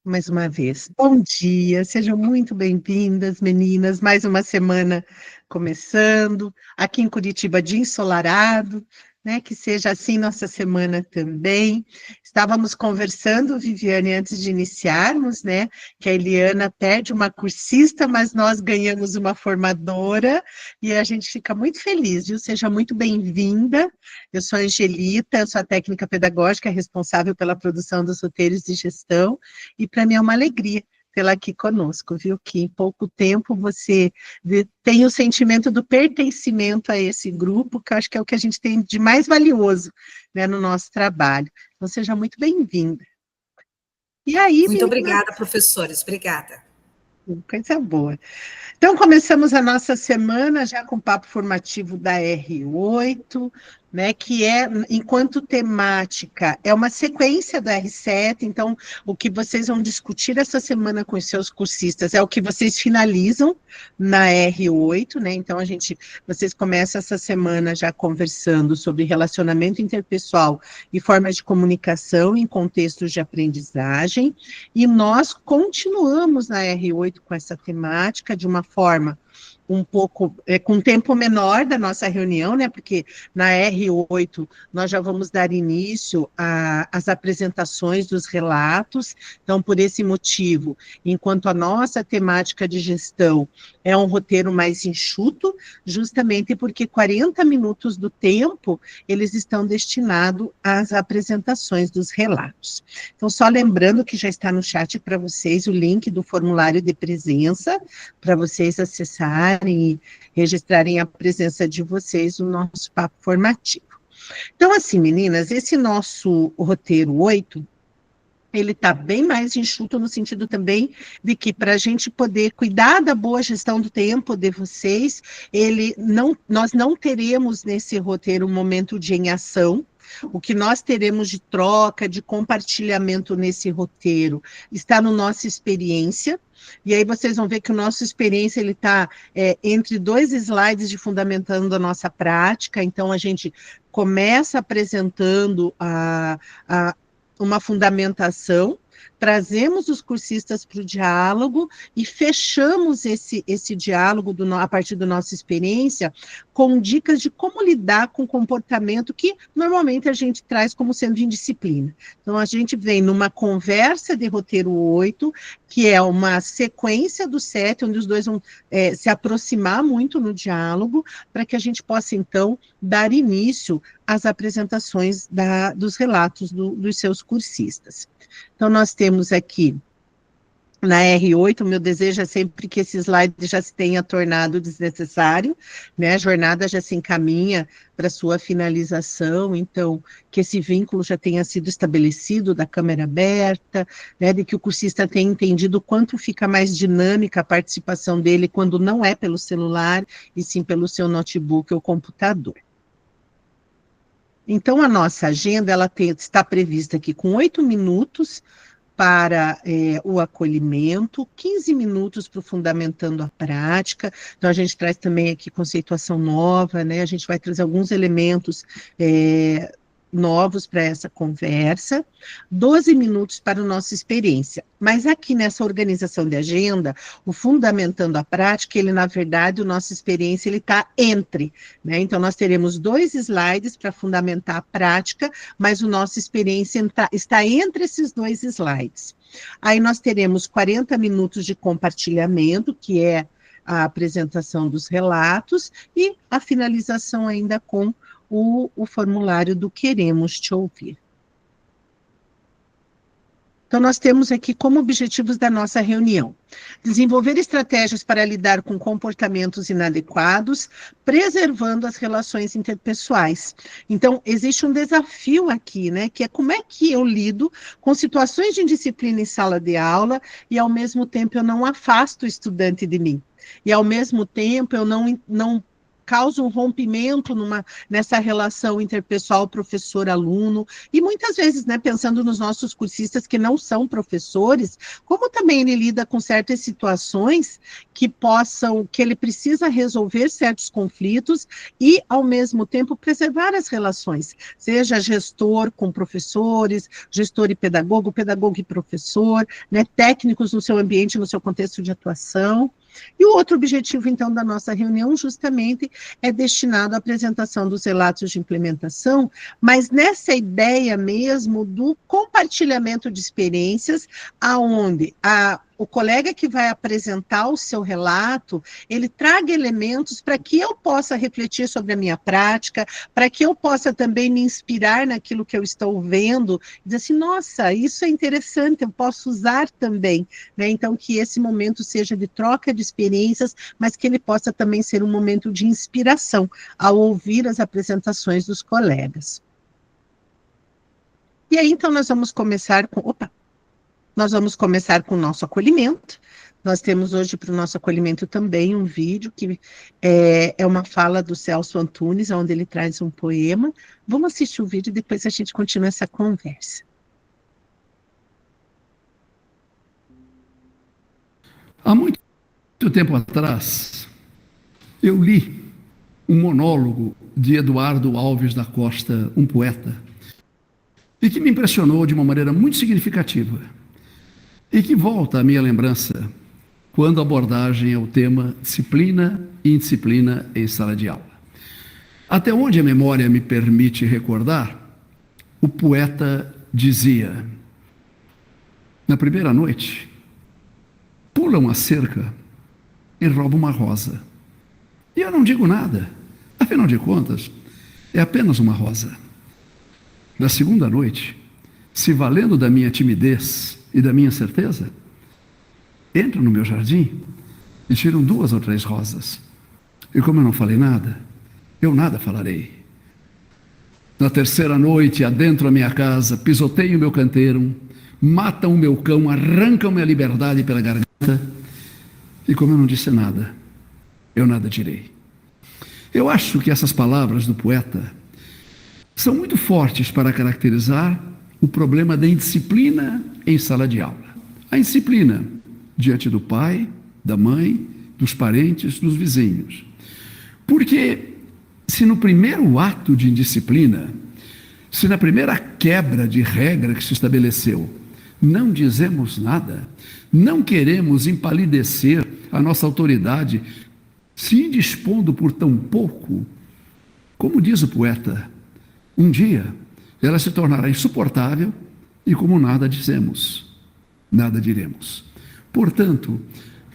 mais uma vez. Bom dia, sejam muito bem-vindas, meninas. Mais uma semana começando, aqui em Curitiba, dia ensolarado, né? Que seja assim nossa semana também. Estávamos conversando, Viviane, antes de iniciarmos, né? Que a Eliana perde uma cursista, mas nós ganhamos uma formadora e a gente fica muito feliz, viu? Seja muito bem-vinda. Eu sou a Angelita, eu sou a técnica pedagógica responsável pela produção dos roteiros de gestão. E para mim é uma alegria tê-la aqui conosco, viu? Que em pouco tempo você tem o sentimento do pertencimento a esse grupo, que eu acho que é o que a gente tem de mais valioso, né, no nosso trabalho. Então, seja muito bem-vinda. E aí, Muito menina, obrigada, professores. Obrigada. coisa boa. Então, começamos a nossa semana já com o papo formativo da R8, né, que é, enquanto temática, é uma sequência do R7, então, o que vocês vão discutir essa semana com os seus cursistas é o que vocês finalizam na R8, né, então vocês começam essa semana já conversando sobre relacionamento interpessoal e formas de comunicação em contextos de aprendizagem, e nós continuamos na R8 com essa temática de uma forma um pouco, com um tempo menor da nossa reunião, né, porque na R8 nós já vamos dar início às apresentações dos relatos, então por esse motivo, enquanto a nossa temática de gestão é um roteiro mais enxuto, justamente porque 40 minutos do tempo eles estão destinados às apresentações dos relatos. Então, só lembrando que já está no chat para vocês o link do formulário de presença, para vocês acessarem e registrarem a presença de vocês no nosso papo formativo. Então, assim, meninas, esse nosso roteiro 8, ele está bem mais enxuto no sentido também de que para a gente poder cuidar da boa gestão do tempo de vocês, nós não teremos nesse roteiro um momento de em ação. O que nós teremos de troca, de compartilhamento nesse roteiro, está no nossa experiência. E aí vocês vão ver que o nosso experiência ele está entre 2 slides de fundamentando a nossa prática. Então a gente começa apresentando uma fundamentação, trazemos os cursistas para o diálogo e fechamos esse diálogo a partir da nossa experiência com dicas de como lidar com o comportamento que normalmente a gente traz como sendo indisciplina. Então, a gente vem numa conversa de roteiro 8, que é uma sequência do 7, onde os dois vão se aproximar muito no diálogo, para que a gente possa, então, dar início às apresentações dos relatos dos seus cursistas. Então, nós temos aqui na R8, o meu desejo é sempre que esse slide já se tenha tornado desnecessário, né? A jornada já se encaminha para sua finalização, então, que esse vínculo já tenha sido estabelecido da câmera aberta, né? De que o cursista tenha entendido o quanto fica mais dinâmica a participação dele quando não é pelo celular, e sim pelo seu notebook ou computador. Então, a nossa agenda está prevista aqui com 8 minutos para o acolhimento, 15 minutos para o fundamentando a prática. Então, a gente traz também aqui conceituação nova, né? A gente vai trazer alguns elementos novos para essa conversa, 12 minutos para a nossa experiência. Mas aqui nessa organização de agenda, o fundamentando a prática, ele, na verdade, a nossa experiência, ele está entre, né? Então, nós teremos 2 slides para fundamentar a prática, mas a nossa experiência está entre esses 2 slides. Aí nós teremos 40 minutos de compartilhamento, que é a apresentação dos relatos, e a finalização ainda com o formulário do Queremos Te Ouvir. Então, nós temos aqui como objetivos da nossa reunião: desenvolver estratégias para lidar com comportamentos inadequados, preservando as relações interpessoais. Então, existe um desafio aqui, né, que é como é que eu lido com situações de indisciplina em sala de aula e, ao mesmo tempo, eu não afasto o estudante de mim. E, ao mesmo tempo, eu não causa um rompimento nessa relação interpessoal professor-aluno, e muitas vezes, né, pensando nos nossos cursistas que não são professores, como também ele lida com certas situações que ele precisa resolver certos conflitos e, ao mesmo tempo, preservar as relações, seja gestor com professores, gestor e pedagogo e professor, né, técnicos no seu ambiente, no seu contexto de atuação. E o outro objetivo, então, da nossa reunião, justamente, é destinado à apresentação dos relatos de implementação, mas nessa ideia mesmo do compartilhamento de experiências, aonde o colega que vai apresentar o seu relato, ele traga elementos para que eu possa refletir sobre a minha prática, para que eu possa também me inspirar naquilo que eu estou vendo, e dizer assim, nossa, isso é interessante, eu posso usar também, né? Então, que esse momento seja de troca de experiências, mas que ele possa também ser um momento de inspiração ao ouvir as apresentações dos colegas. E aí, então, nós vamos começar com o nosso acolhimento. Nós temos hoje para o nosso acolhimento também um vídeo que é uma fala do Celso Antunes, onde ele traz um poema. Vamos assistir o vídeo e depois a gente continua essa conversa. Há muito tempo atrás, eu li um monólogo de Eduardo Alves da Costa, um poeta, e que me impressionou de uma maneira muito significativa, e que volta à minha lembrança quando a abordagem é o tema disciplina e indisciplina em sala de aula. Até onde a memória me permite recordar, o poeta dizia: na primeira noite, pula uma cerca e rouba uma rosa. E eu não digo nada, afinal de contas, é apenas uma rosa. Na segunda noite, se valendo da minha timidez e da minha certeza, entram no meu jardim e tiram 2 ou 3 rosas. E como eu não falei nada, eu nada falarei. Na terceira noite, adentro a minha casa, pisoteiam o meu canteiro, matam o meu cão, arrancam minha liberdade pela garganta. E como eu não disse nada, eu nada direi. Eu acho que essas palavras do poeta são muito fortes para caracterizar o problema da indisciplina em sala de aula. A indisciplina diante do pai, da mãe, dos parentes, dos vizinhos. Porque se no primeiro ato de indisciplina, se na primeira quebra de regra que se estabeleceu, não dizemos nada, não queremos empalidecer a nossa autoridade, se indispondo por tão pouco, como diz o poeta, um dia ela se tornará insuportável e como nada dizemos, nada diremos. Portanto,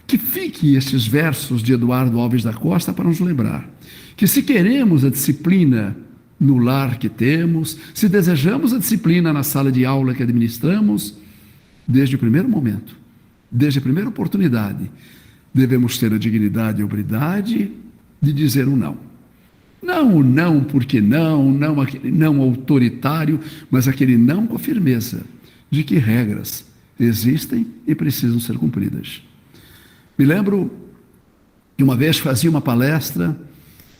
que fique estes versos de Eduardo Alves da Costa para nos lembrar que se queremos a disciplina no lar que temos, se desejamos a disciplina na sala de aula que administramos, desde o primeiro momento, desde a primeira oportunidade, devemos ter a dignidade e a hombridade de dizer um não. Não o não porque não aquele não autoritário, mas aquele não com a firmeza de que regras existem e precisam ser cumpridas. Me lembro que uma vez fazia uma palestra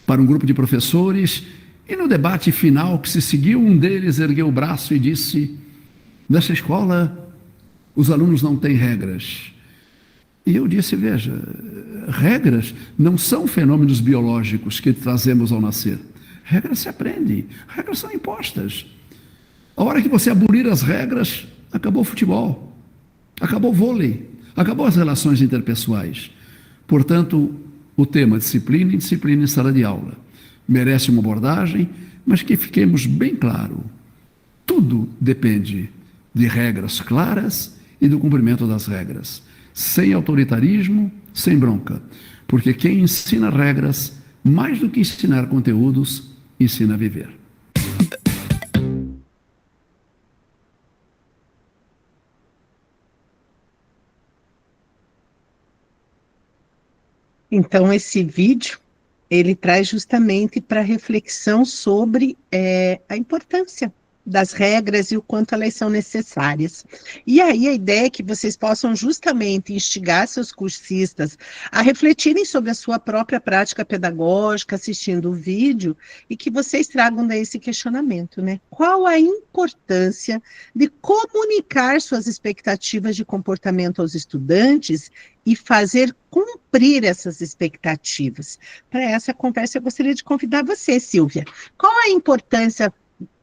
para um grupo de professores e no debate final que se seguiu, um deles ergueu o braço e disse: nessa escola os alunos não têm regras. E eu disse: veja, regras não são fenômenos biológicos que trazemos ao nascer. Regras se aprendem, regras são impostas. A hora que você abolir as regras, acabou o futebol, acabou o vôlei, acabou as relações interpessoais. Portanto, o tema disciplina e indisciplina em sala de aula merece uma abordagem, mas que fiquemos bem claro, tudo depende de regras claras e do cumprimento das regras, sem autoritarismo, sem bronca, porque quem ensina regras, mais do que ensinar conteúdos, ensina a viver. Então, esse vídeo, ele traz justamente para reflexão sobre a importância das regras e o quanto elas são necessárias. E aí a ideia é que vocês possam justamente instigar seus cursistas a refletirem sobre a sua própria prática pedagógica, assistindo o vídeo, e que vocês tragam daí esse questionamento, né? Qual a importância de comunicar suas expectativas de comportamento aos estudantes e fazer cumprir essas expectativas? Para essa conversa, eu gostaria de convidar você, Silvia. Qual a importância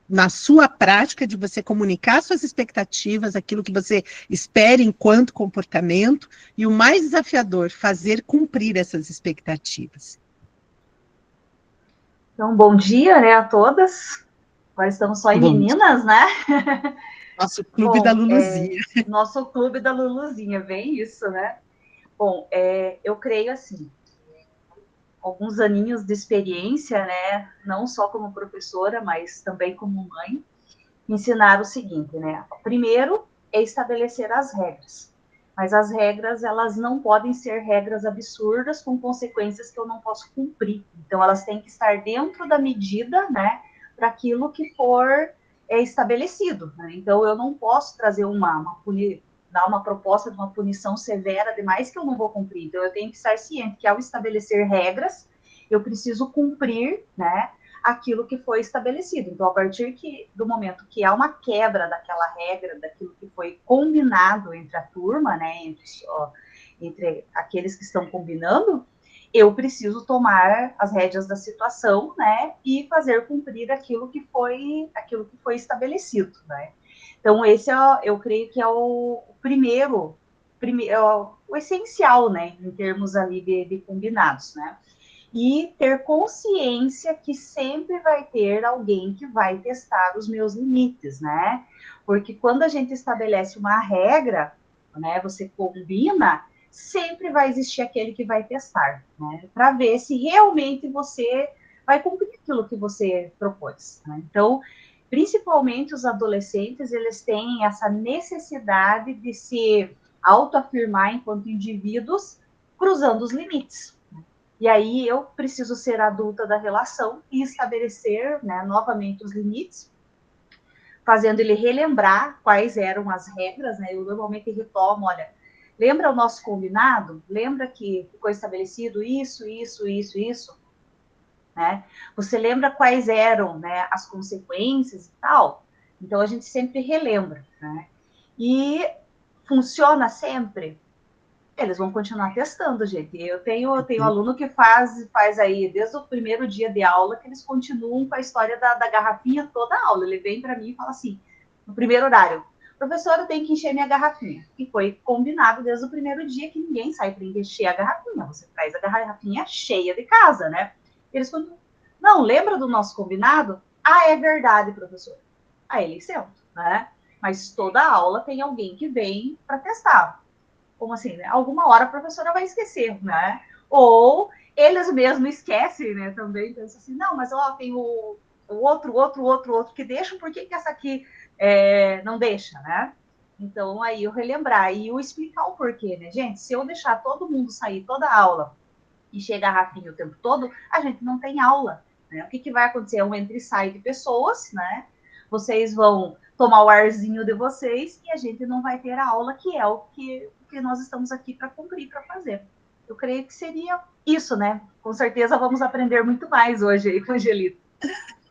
na sua prática de você comunicar suas expectativas, aquilo que você espera enquanto comportamento, e o mais desafiador, fazer cumprir essas expectativas? Então, bom dia, né, a todas. Agora estamos só em meninas, né? Nosso clube da Luluzinha. Nosso clube da Luluzinha, bem isso, né? Bom, eu creio assim, alguns aninhos de experiência, né, não só como professora, mas também como mãe, ensinaram o seguinte, né? Primeiro é estabelecer as regras, mas as regras, elas não podem ser regras absurdas com consequências que eu não posso cumprir. Então, elas têm que estar dentro da medida, né, para aquilo que for estabelecido, né? Então, eu não posso trazer dar uma proposta de uma punição severa demais que eu não vou cumprir. Então, eu tenho que estar ciente que, ao estabelecer regras, eu preciso cumprir, né, aquilo que foi estabelecido. Então, a partir do momento que há uma quebra daquela regra, daquilo que foi combinado entre a turma, né, entre aqueles que estão combinando, eu preciso tomar as rédeas da situação, né, e fazer cumprir aquilo que foi estabelecido, né. Então, esse eu creio que é o primeiro o essencial, né, em termos ali de combinados, né. E ter consciência que sempre vai ter alguém que vai testar os meus limites, né? Porque quando a gente estabelece uma regra, né, você combina, sempre vai existir aquele que vai testar, né? Para ver se realmente você vai cumprir aquilo que você propôs, né? Então, principalmente os adolescentes, eles têm essa necessidade de se autoafirmar enquanto indivíduos, cruzando os limites. E aí eu preciso ser adulta da relação e estabelecer, né, novamente os limites, fazendo ele relembrar quais eram as regras, né? Eu normalmente retomo, olha, lembra o nosso combinado? Lembra que ficou estabelecido isso, né? Você lembra quais eram, né, as consequências e tal? Então a gente sempre relembra, né? E funciona sempre? Eles vão continuar testando, gente. Eu tenho aluno que faz aí, desde o primeiro dia de aula, que eles continuam com a história da garrafinha toda a aula. Ele vem para mim e fala assim, no primeiro horário, professora, tem que encher minha garrafinha. E foi combinado desde o primeiro dia que ninguém sai para encher a garrafinha. Você traz a garrafinha cheia de casa, né? Eles continuam, não, lembra do nosso combinado? Ah, é verdade, professor. Aí eles sentam, né? Mas toda aula tem alguém que vem para testar. Como assim, né? Alguma hora a professora vai esquecer, né? Ou eles mesmos esquecem, né? Também pensam assim, não, mas ó, tem o outro que deixa, por que essa aqui não deixa, né? Então, aí eu relembrar e eu explicar o porquê, né, gente? Se eu deixar todo mundo sair toda a aula e chega a Rafinha o tempo todo, a gente não tem aula, né? O que vai acontecer? É um entra e sai de pessoas, né? Vocês vão tomar o arzinho de vocês e a gente não vai ter a aula, que é o que nós estamos aqui para cumprir, para fazer. Eu creio que seria isso, né? Com certeza vamos aprender muito mais hoje aí com a Angelita.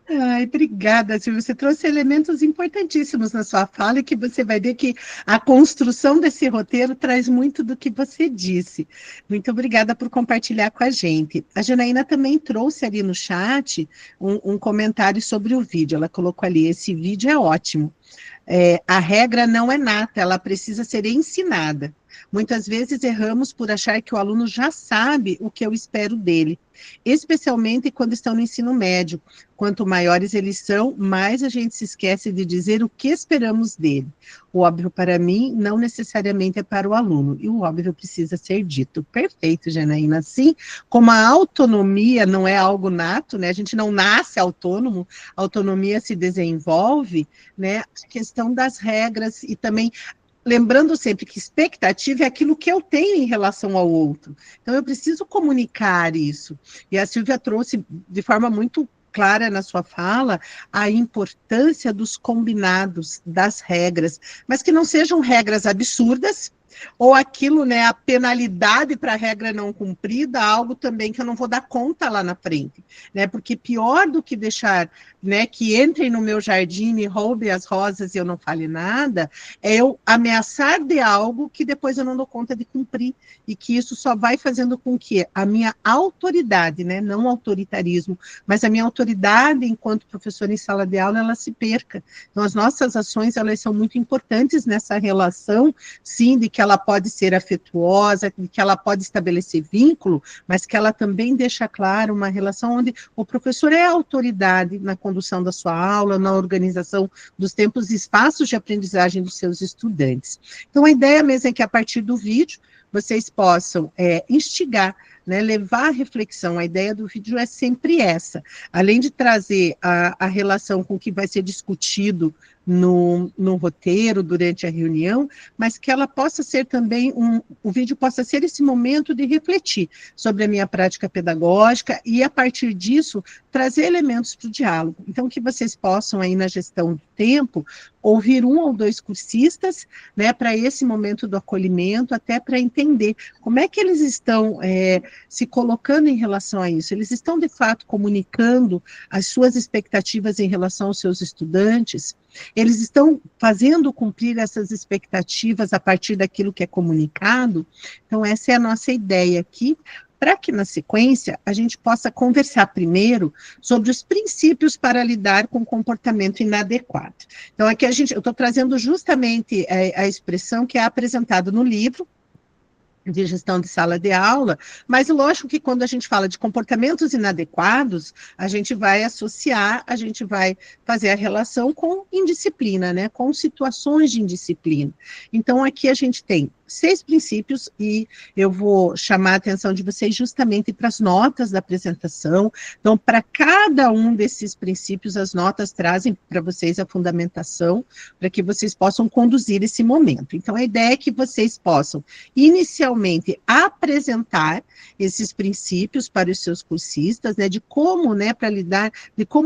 Ai, obrigada, Silvia. Você trouxe elementos importantíssimos na sua fala e que você vai ver que a construção desse roteiro traz muito do que você disse. Muito obrigada por compartilhar com a gente. A Janaína também trouxe ali no chat um comentário sobre o vídeo. Ela colocou ali, esse vídeo é ótimo. A regra não é nata, ela precisa ser ensinada. Muitas vezes erramos por achar que o aluno já sabe o que eu espero dele, especialmente quando estão no ensino médio. Quanto maiores eles são, mais a gente se esquece de dizer o que esperamos dele. O óbvio para mim não necessariamente é para o aluno, e o óbvio precisa ser dito. Perfeito, Janaína. Assim como a autonomia não é algo nato, né? A gente não nasce autônomo, a autonomia se desenvolve, né? A questão das regras e também lembrando sempre que expectativa é aquilo que eu tenho em relação ao outro. Então, eu preciso comunicar isso. E a Silvia trouxe de forma muito clara na sua fala a importância dos combinados, das regras, mas que não sejam regras absurdas, ou aquilo, né, a penalidade para a regra não cumprida, algo também que eu não vou dar conta lá na frente, né, porque pior do que deixar, né, que entrem no meu jardim e roubem as rosas e eu não fale nada, é eu ameaçar de algo que depois eu não dou conta de cumprir, e que isso só vai fazendo com que a minha autoridade, né, não autoritarismo, mas a minha autoridade enquanto professora em sala de aula, ela se perca. Então, as nossas ações, elas são muito importantes nessa relação, sim, de que ela pode ser afetuosa, de que ela pode estabelecer vínculo, mas que ela também deixa claro uma relação onde o professor é a autoridade na condução da sua aula, na organização dos tempos e espaços de aprendizagem dos seus estudantes. Então, a ideia mesmo é que, a partir do vídeo, vocês possam instigar, né, levar a reflexão. A ideia do vídeo é sempre essa, além de trazer a relação com o que vai ser discutido no roteiro, durante a reunião, mas que ela possa ser também, o vídeo possa ser esse momento de refletir sobre a minha prática pedagógica e, a partir disso, trazer elementos para o diálogo. Então, que vocês possam, aí na gestão do tempo, ouvir 1 ou 2 cursistas, né, para esse momento do acolhimento, até para entender como é que eles estão se colocando em relação a isso. Eles estão, de fato, comunicando as suas expectativas em relação aos seus estudantes? Eles estão fazendo cumprir essas expectativas a partir daquilo que é comunicado? Então, essa é a nossa ideia aqui, para que, na sequência, a gente possa conversar primeiro sobre os princípios para lidar com comportamento inadequado. Então, aqui eu estou trazendo justamente a expressão que é apresentada no livro de gestão de sala de aula, mas lógico que quando a gente fala de comportamentos inadequados, a gente vai associar, a gente vai fazer a relação com indisciplina, né, com situações de indisciplina. Então, aqui a gente tem 6 princípios, e eu vou chamar a atenção de vocês justamente para as notas da apresentação. Então, para cada um desses princípios, as notas trazem para vocês a fundamentação, para que vocês possam conduzir esse momento. Então, a ideia é que vocês possam, inicialmente, apresentar esses princípios para os seus cursistas, né, de como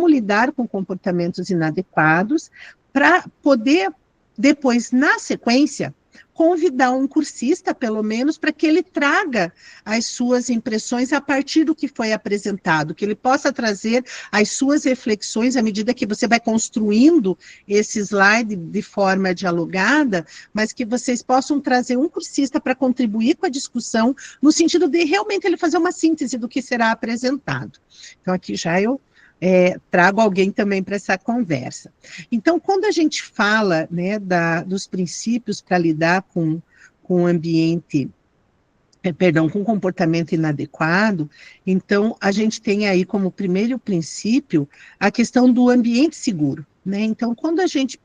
lidar com comportamentos inadequados, para poder, depois, na sequência, convidar um cursista, pelo menos, para que ele traga as suas impressões a partir do que foi apresentado, que ele possa trazer as suas reflexões à medida que você vai construindo esse slide de forma dialogada, mas que vocês possam trazer um cursista para contribuir com a discussão, no sentido de realmente ele fazer uma síntese do que será apresentado. Então, aqui já eu trago alguém também para essa conversa. Então, quando a gente fala, né, dos princípios para lidar com o ambiente, com comportamento inadequado, então a gente tem aí como primeiro princípio a questão do ambiente seguro, né? Então, quando a gente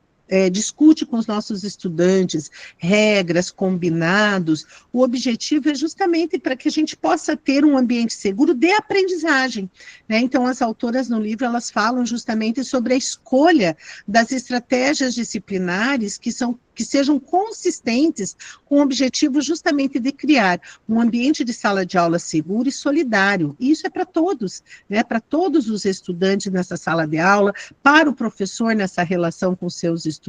discute com os nossos estudantes regras, combinados, o objetivo é justamente para que a gente possa ter um ambiente seguro de aprendizagem, né? Então, as autoras no livro, elas falam justamente sobre a escolha das estratégias disciplinares que sejam consistentes com o objetivo justamente de criar um ambiente de sala de aula seguro e solidário. E isso é para todos, né? Para todos os estudantes nessa sala de aula, para o professor nessa relação com seus estudantes.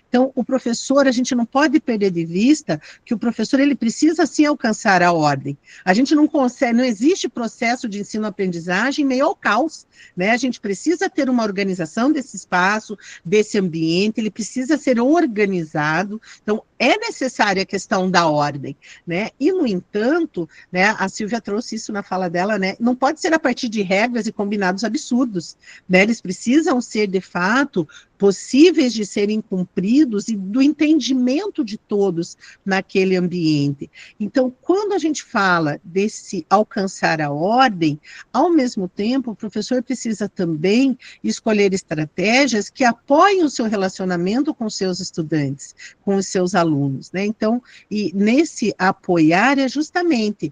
Então, o professor, a gente não pode perder de vista que o professor, ele precisa sim alcançar a ordem. A gente não consegue, não existe processo de ensino-aprendizagem meio ao caos, né? A gente precisa ter uma organização desse espaço, desse ambiente, ele precisa ser organizado. Então, é necessária a questão da ordem, né? E, no entanto, né, a Silvia trouxe isso na fala dela, né? Não pode ser a partir de regras e combinados absurdos, né? Eles precisam ser, de fato, possíveis de serem cumpridos e do entendimento de todos naquele ambiente. Então, quando a gente fala desse alcançar a ordem, ao mesmo tempo, o professor precisa também escolher estratégias que apoiem o seu relacionamento com seus estudantes, com os seus alunos, alunos, né? Então, e nesse apoiar é justamente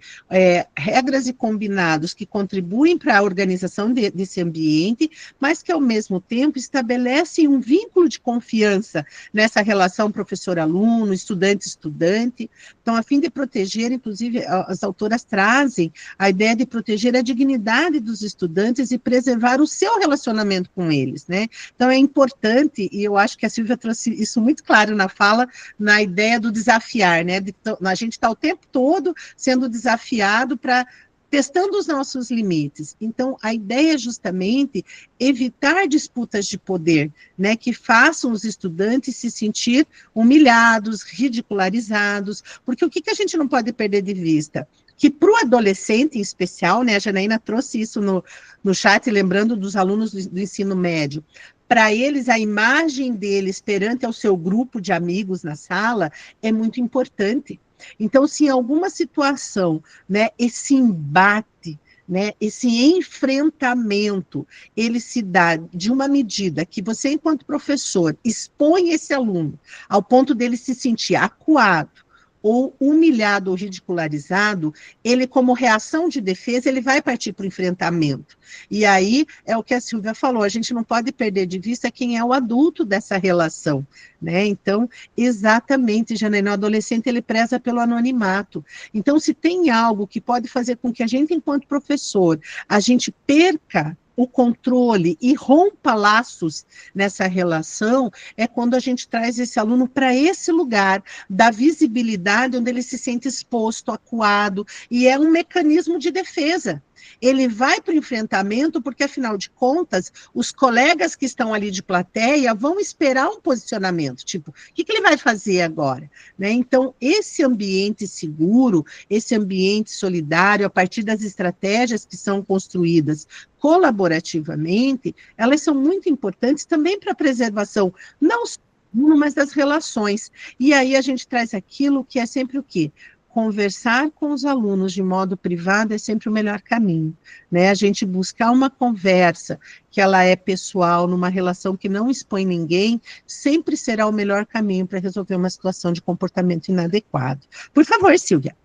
regras e combinados que contribuem para a organização desse ambiente, mas que, ao mesmo tempo, estabelecem um vínculo de confiança nessa relação professor-aluno, estudante-estudante. Então, a fim de proteger, inclusive, as autoras trazem a ideia de proteger a dignidade dos estudantes e preservar o seu relacionamento com eles, né? Então, é importante, e eu acho que a Silvia trouxe isso muito claro na fala, na ideia do desafiar, né? A gente está o tempo todo sendo desafiado para testando os nossos limites. Então, a ideia é justamente evitar disputas de poder, né, que façam os estudantes se sentir humilhados, ridicularizados, porque o que a gente não pode perder de vista? Que para o adolescente em especial, né, a Janaína trouxe isso no chat, lembrando dos alunos do ensino médio, para eles, a imagem deles perante ao seu grupo de amigos na sala é muito importante. Então, se em alguma situação, né, esse embate, né, esse enfrentamento, ele se dá de uma medida que você, enquanto professor, expõe esse aluno ao ponto dele se sentir acuado, ou humilhado ou ridicularizado, ele, como reação de defesa, ele vai partir para o enfrentamento. E aí, é o que a Silvia falou, a gente não pode perder de vista quem é o adulto dessa relação, né? Então, exatamente, Janaína, o adolescente, ele preza pelo anonimato. Então, se tem algo que pode fazer com que a gente, enquanto professor, a gente perca o controle e rompa laços nessa relação, é quando a gente traz esse aluno para esse lugar da visibilidade, onde ele se sente exposto, acuado, e é um mecanismo de defesa. Ele vai para o enfrentamento porque, afinal de contas, os colegas que estão ali de plateia vão esperar um posicionamento, tipo, o que ele vai fazer agora? Né? Então, esse ambiente seguro, esse ambiente solidário, a partir das estratégias que são construídas colaborativamente, elas são muito importantes também para a preservação, não só mas das relações. E aí a gente traz aquilo que é sempre o quê? Conversar com os alunos de modo privado é sempre o melhor caminho, né? A gente buscar uma conversa que ela é pessoal, numa relação que não expõe ninguém, sempre será o melhor caminho para resolver uma situação de comportamento inadequado. Por favor, Silvia.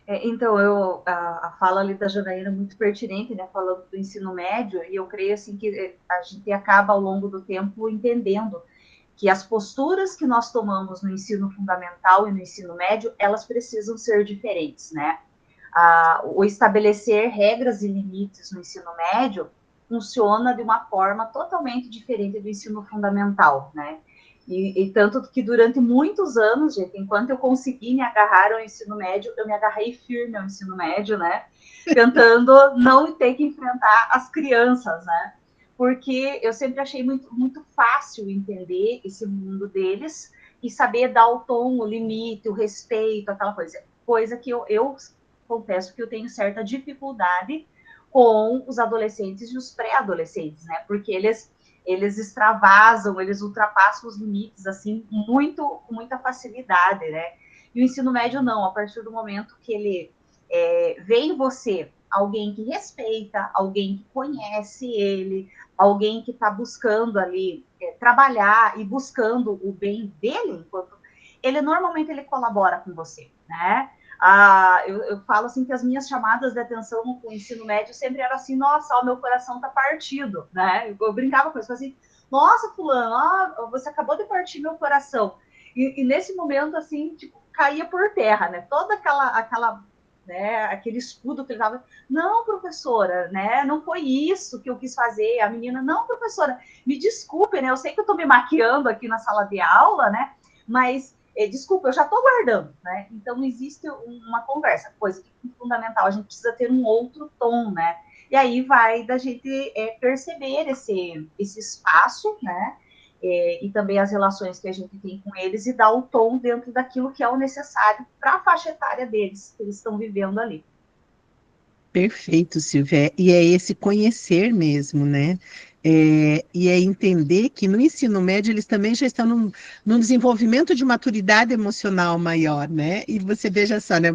Então, a fala ali da Janaína é muito pertinente, né, falando do ensino médio, e eu creio assim que a gente acaba ao longo do tempo entendendo que as posturas que nós tomamos no ensino fundamental e no ensino médio, elas precisam ser diferentes, né? O estabelecer regras e limites no ensino médio funciona de uma forma totalmente diferente do ensino fundamental, né? E tanto que durante muitos anos, gente, enquanto eu consegui me agarrar ao ensino médio, eu me agarrei firme ao ensino médio, né? Tentando não ter que enfrentar as crianças, né? Porque eu sempre achei muito, muito fácil entender esse mundo deles e saber dar o tom, o limite, o respeito, aquela coisa que eu confesso que eu tenho certa dificuldade com os adolescentes e os pré-adolescentes, né? Porque eles extravasam, eles ultrapassam os limites, assim, com muita facilidade, né? E o ensino médio não, a partir do momento que ele vê em você alguém que respeita, alguém que conhece ele, alguém que está buscando ali trabalhar e buscando o bem dele, enquanto ele normalmente ele colabora com você, né? Eu falo assim que as minhas chamadas de atenção no ensino médio sempre eram assim, nossa, o meu coração tá partido, né? Eu brincava com isso, assim, nossa, fulano, você acabou de partir meu coração. E nesse momento, assim, tipo, caía por terra, né? Toda aquela né, aquele escudo que ele tava, não, professora, né, não foi isso que eu quis fazer, a menina, não, professora, me desculpe, né, eu sei que eu tô me maquiando aqui na sala de aula, né, mas, desculpa, eu já tô guardando, né, então existe uma conversa, coisa que é fundamental, a gente precisa ter um outro tom, né, e aí vai da gente perceber esse espaço, né, e também as relações que a gente tem com eles e dar o tom dentro daquilo que é o necessário para a faixa etária deles, que eles estão vivendo ali. Perfeito, Silvia. E é esse conhecer mesmo, né? E é entender que no ensino médio eles também já estão num desenvolvimento de maturidade emocional maior, né? E você veja só, né?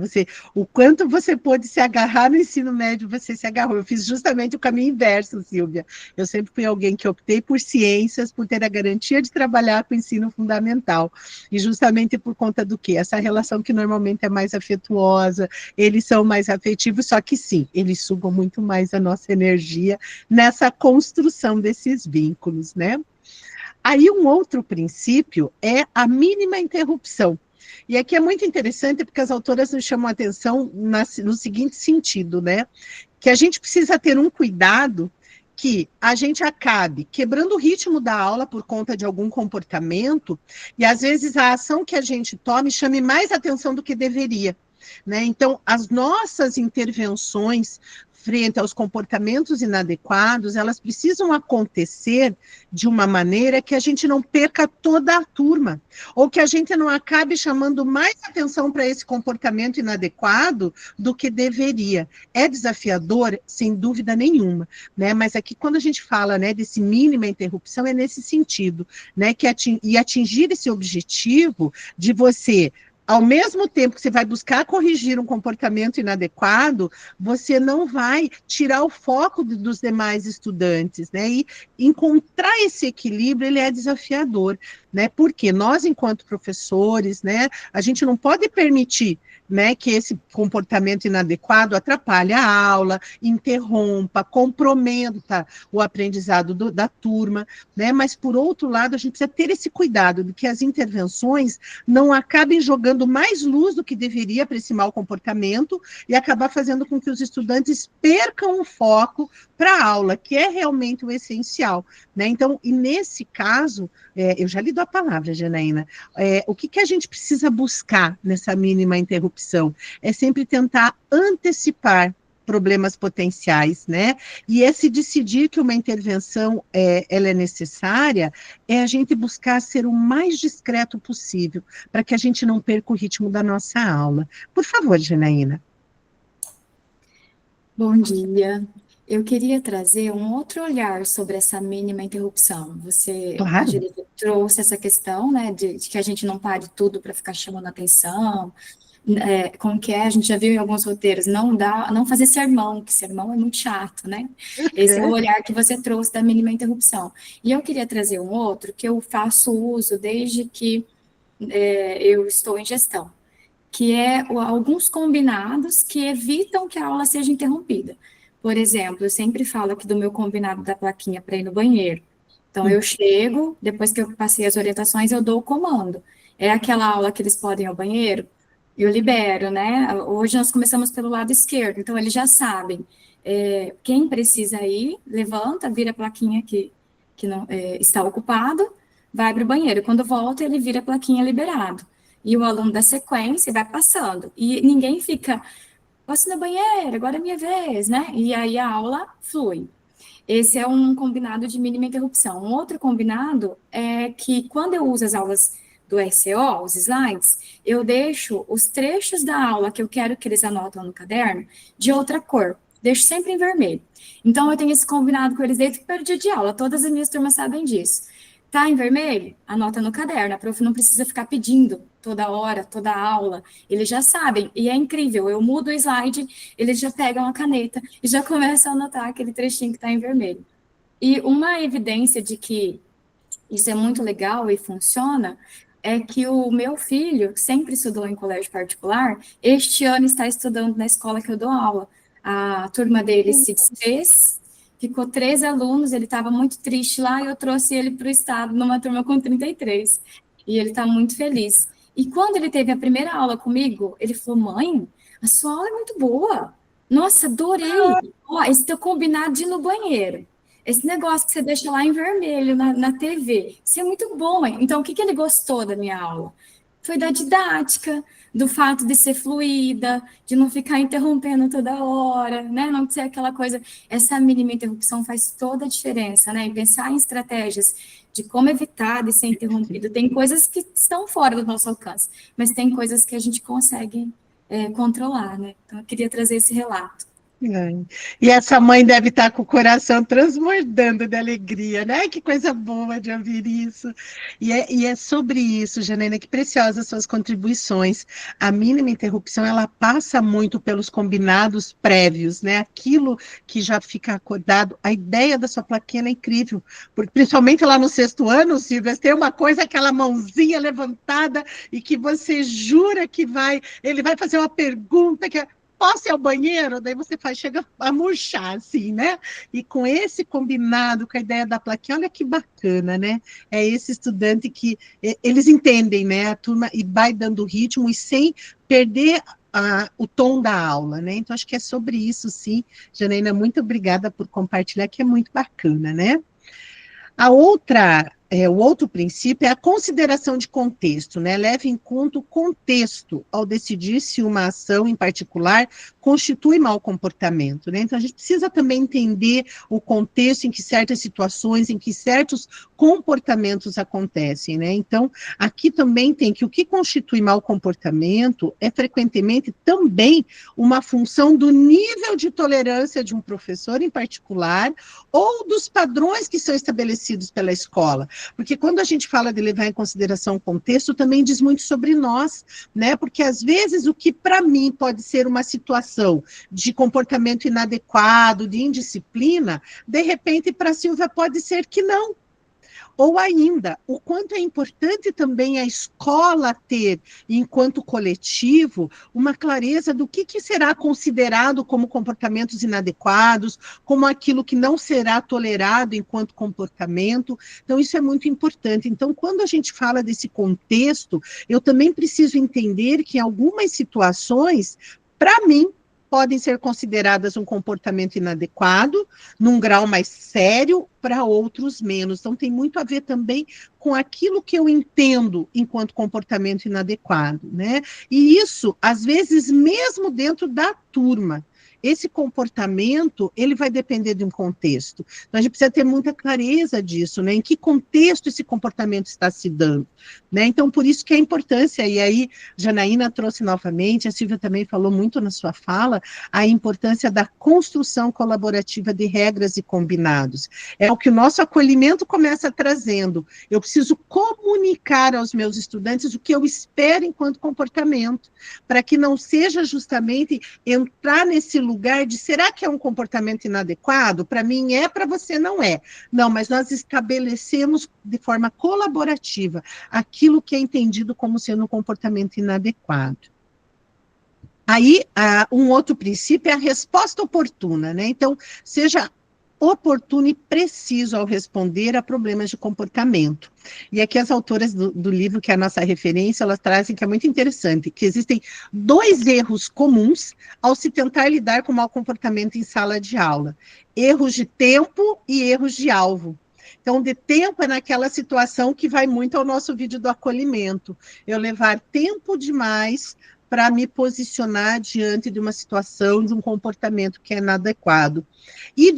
O quanto você pôde se agarrar no ensino médio, você se agarrou. Eu fiz justamente o caminho inverso, Silvia. Eu sempre fui alguém que optei por ciências, por ter a garantia de trabalhar com o ensino fundamental. E justamente por conta do quê? Essa relação que normalmente é mais afetuosa, eles são mais afetivos, só que sim, eles sugam muito mais a nossa energia nessa construção desses vínculos, né? Aí um outro princípio é a mínima interrupção. E aqui é muito interessante porque as autoras nos chamam a atenção no seguinte sentido, né? Que a gente precisa ter um cuidado que a gente acabe quebrando o ritmo da aula por conta de algum comportamento e às vezes a ação que a gente tome chame mais atenção do que deveria, né? Então, as nossas intervenções frente aos comportamentos inadequados, elas precisam acontecer de uma maneira que a gente não perca toda a turma, ou que a gente não acabe chamando mais atenção para esse comportamento inadequado do que deveria. É desafiador, sem dúvida nenhuma, né? Mas aqui, quando a gente fala, né, desse mínima interrupção, é nesse sentido, né? E atingir esse objetivo de você, ao mesmo tempo que você vai buscar corrigir um comportamento inadequado, você não vai tirar o foco dos demais estudantes, né? E encontrar esse equilíbrio, ele é desafiador, né? Porque nós, enquanto professores, né, a gente não pode permitir, né, que esse comportamento inadequado atrapalhe a aula, interrompa, comprometa o aprendizado da turma, né? Mas, por outro lado, a gente precisa ter esse cuidado de que as intervenções não acabem jogando mais luz do que deveria para esse mau comportamento e acabar fazendo com que os estudantes percam o foco para a aula, que é realmente o essencial, né? Então, e nesse caso, eu já lhe dou a palavra, Janaína, o que a gente precisa buscar nessa mínima interrupção? É sempre tentar antecipar problemas potenciais, né? E esse decidir que uma intervenção ela é necessária, é a gente buscar ser o mais discreto possível, para que a gente não perca o ritmo da nossa aula. Por favor, Janaína. Bom dia. Eu queria trazer um outro olhar sobre essa mínima interrupção. A Claro. Angélica trouxe essa questão, né, de que a gente não pare tudo para ficar chamando atenção, como que é, a gente já viu em alguns roteiros, não fazer sermão, que sermão é muito chato, né? Esse é o olhar que você trouxe da mínima interrupção. E eu queria trazer um outro que eu faço uso desde que eu estou em gestão, que é alguns combinados que evitam que a aula seja interrompida. Por exemplo, eu sempre falo aqui do meu combinado da plaquinha para ir no banheiro. Então, eu chego, depois que eu passei as orientações, eu dou o comando. É aquela aula que eles podem ir ao banheiro, eu libero, né? Hoje nós começamos pelo lado esquerdo, então eles já sabem. Quem precisa ir, levanta, vira a plaquinha que não está ocupado, vai para o banheiro. Quando volta, ele vira a plaquinha liberado. E o aluno da sequência vai passando. E ninguém fica, posso ir no banheiro, agora é minha vez, né? E aí a aula flui. Esse é um combinado de mínima interrupção. Um outro combinado é que quando eu uso as aulas do RCO, os slides, eu deixo os trechos da aula que eu quero que eles anotam no caderno de outra cor. Deixo sempre em vermelho. Então, eu tenho esse combinado com eles desde o primeiro dia de aula. Todas as minhas turmas sabem disso. Tá em vermelho? Anota no caderno. A prof não precisa ficar pedindo toda hora, toda aula. Eles já sabem. E é incrível. Eu mudo o slide, eles já pegam a caneta e já começam a anotar aquele trechinho que está em vermelho. E uma evidência de que isso é muito legal e funciona é que o meu filho, que sempre estudou em colégio particular, este ano está estudando na escola que eu dou aula. A turma dele se desfez, ficou 3 alunos, ele estava muito triste lá, e eu trouxe ele para o estado, numa turma com 33. E ele está muito feliz. E quando ele teve a primeira aula comigo, ele falou, mãe, a sua aula é muito boa. Nossa, adorei. Ó, esse teu combinado de ir no banheiro. Esse negócio que você deixa lá em vermelho na TV, isso é muito bom, hein? Então, o que ele gostou da minha aula? Foi da didática, do fato de ser fluida, de não ficar interrompendo toda hora, né? Não ser aquela coisa... Essa mínima interrupção faz toda a diferença, né? E pensar em estratégias de como evitar de ser interrompido. Tem coisas que estão fora do nosso alcance, mas tem coisas que a gente consegue controlar, né? Então, eu queria trazer esse relato. É. E essa mãe deve estar com o coração transbordando de alegria, né? Que coisa boa de ouvir isso. E é sobre isso, Janaína, que preciosas suas contribuições. A mínima interrupção, ela passa muito pelos combinados prévios, né? Aquilo que já fica acordado. A ideia da sua plaquinha é incrível, porque principalmente lá no 6º ano, Silvia, tem uma coisa, aquela mãozinha levantada e que você jura que ele vai fazer uma pergunta que posso ir ao banheiro? Daí você chega a murchar, assim, né? E com esse combinado com a ideia da plaquinha, olha que bacana, né? É esse estudante que eles entendem, né? A turma e vai dando ritmo e sem perder o tom da aula, né? Então, acho que é sobre isso, sim. Janaína, muito obrigada por compartilhar, que é muito bacana, né? O outro princípio é a consideração de contexto, né? Leve em conta o contexto ao decidir se uma ação em particular constitui mau comportamento, né? Então, a gente precisa também entender o contexto em que certas situações, em que certos comportamentos acontecem, né? Então, aqui também tem que o que constitui mau comportamento é frequentemente também uma função do nível de tolerância de um professor em particular ou dos padrões que são estabelecidos pela escola. Porque quando a gente fala de levar em consideração o contexto, também diz muito sobre nós, né? Porque às vezes o que para mim pode ser uma situação de comportamento inadequado, de indisciplina, de repente para a Silvia pode ser que não. Ou ainda, o quanto é importante também a escola ter, enquanto coletivo, uma clareza do que será considerado como comportamentos inadequados, como aquilo que não será tolerado enquanto comportamento. Então, isso é muito importante. Então, quando a gente fala desse contexto, eu também preciso entender que em algumas situações, para mim, podem ser consideradas um comportamento inadequado, num grau mais sério, para outros menos. Então, tem muito a ver também com aquilo que eu entendo enquanto comportamento inadequado, né? E isso, às vezes, mesmo dentro da turma, esse comportamento, ele vai depender de um contexto. Então, a gente precisa ter muita clareza disso, né? Em que contexto esse comportamento está se dando, né? Então, por isso que a importância, e aí, Janaína trouxe novamente, a Silvia também falou muito na sua fala, a importância da construção colaborativa de regras e combinados. É o que o nosso acolhimento começa trazendo. Eu preciso comunicar aos meus estudantes o que eu espero enquanto comportamento, para que não seja justamente entrar nesse lugar de será que é um comportamento inadequado? Para mim é, para você não é. Não, mas nós estabelecemos de forma colaborativa aquilo que é entendido como sendo um comportamento inadequado. Aí, um outro princípio é a resposta oportuna, né? Então, seja oportuno e preciso ao responder a problemas de comportamento. E aqui as autoras do livro, que é a nossa referência, elas trazem que é muito interessante, que existem 2 erros comuns ao se tentar lidar com mau comportamento em sala de aula. Erros de tempo e erros de alvo. Então, de tempo é naquela situação que vai muito ao nosso vídeo do acolhimento. Eu levar tempo demais para me posicionar diante de uma situação, de um comportamento que é inadequado. E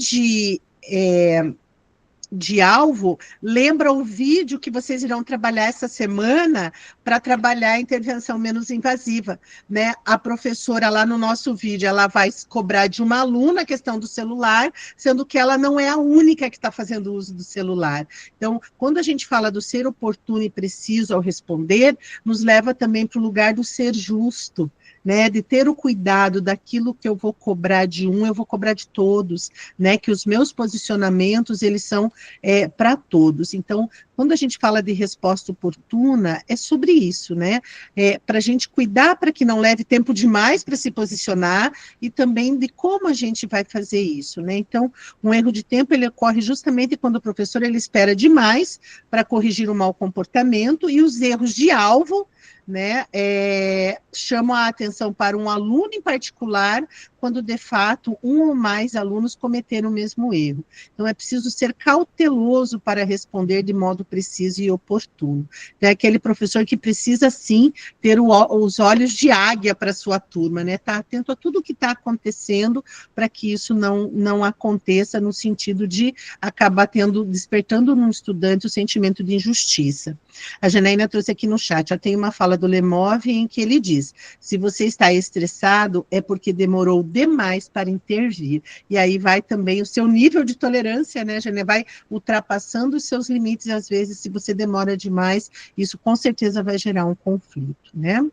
de alvo, lembra o vídeo que vocês irão trabalhar essa semana para trabalhar a intervenção menos invasiva, né? A professora lá no nosso vídeo, ela vai cobrar de uma aluna a questão do celular, sendo que ela não é a única que está fazendo uso do celular. Então, quando a gente fala do ser oportuno e preciso ao responder, nos leva também para o lugar do ser justo, né, de ter o cuidado daquilo que eu vou cobrar de um, eu vou cobrar de todos, né, que os meus posicionamentos, eles são para todos. Então, quando a gente fala de resposta oportuna, é sobre isso, né, para a gente cuidar para que não leve tempo demais para se posicionar e também de como a gente vai fazer isso, né. Então, um erro de tempo, ele ocorre justamente quando o professor, ele espera demais para corrigir o mau comportamento, e os erros de alvo, né, chamam a atenção para um aluno em particular, quando de fato um ou mais alunos cometeram o mesmo erro. Então é preciso ser cauteloso para responder de modo preciso e oportuno. Então, é aquele professor que precisa sim ter os olhos de águia para a sua turma, né, estar atento a tudo o que está acontecendo, para que isso não aconteça no sentido de acabar despertando no estudante o sentimento de injustiça. A Janaína trouxe aqui no chat, já tem uma fala do Lemov em que ele diz: se você está estressado, é porque demorou demais para intervir. E aí vai também o seu nível de tolerância, né, Jane? Vai ultrapassando os seus limites, e às vezes, se você demora demais, isso com certeza vai gerar um conflito, né?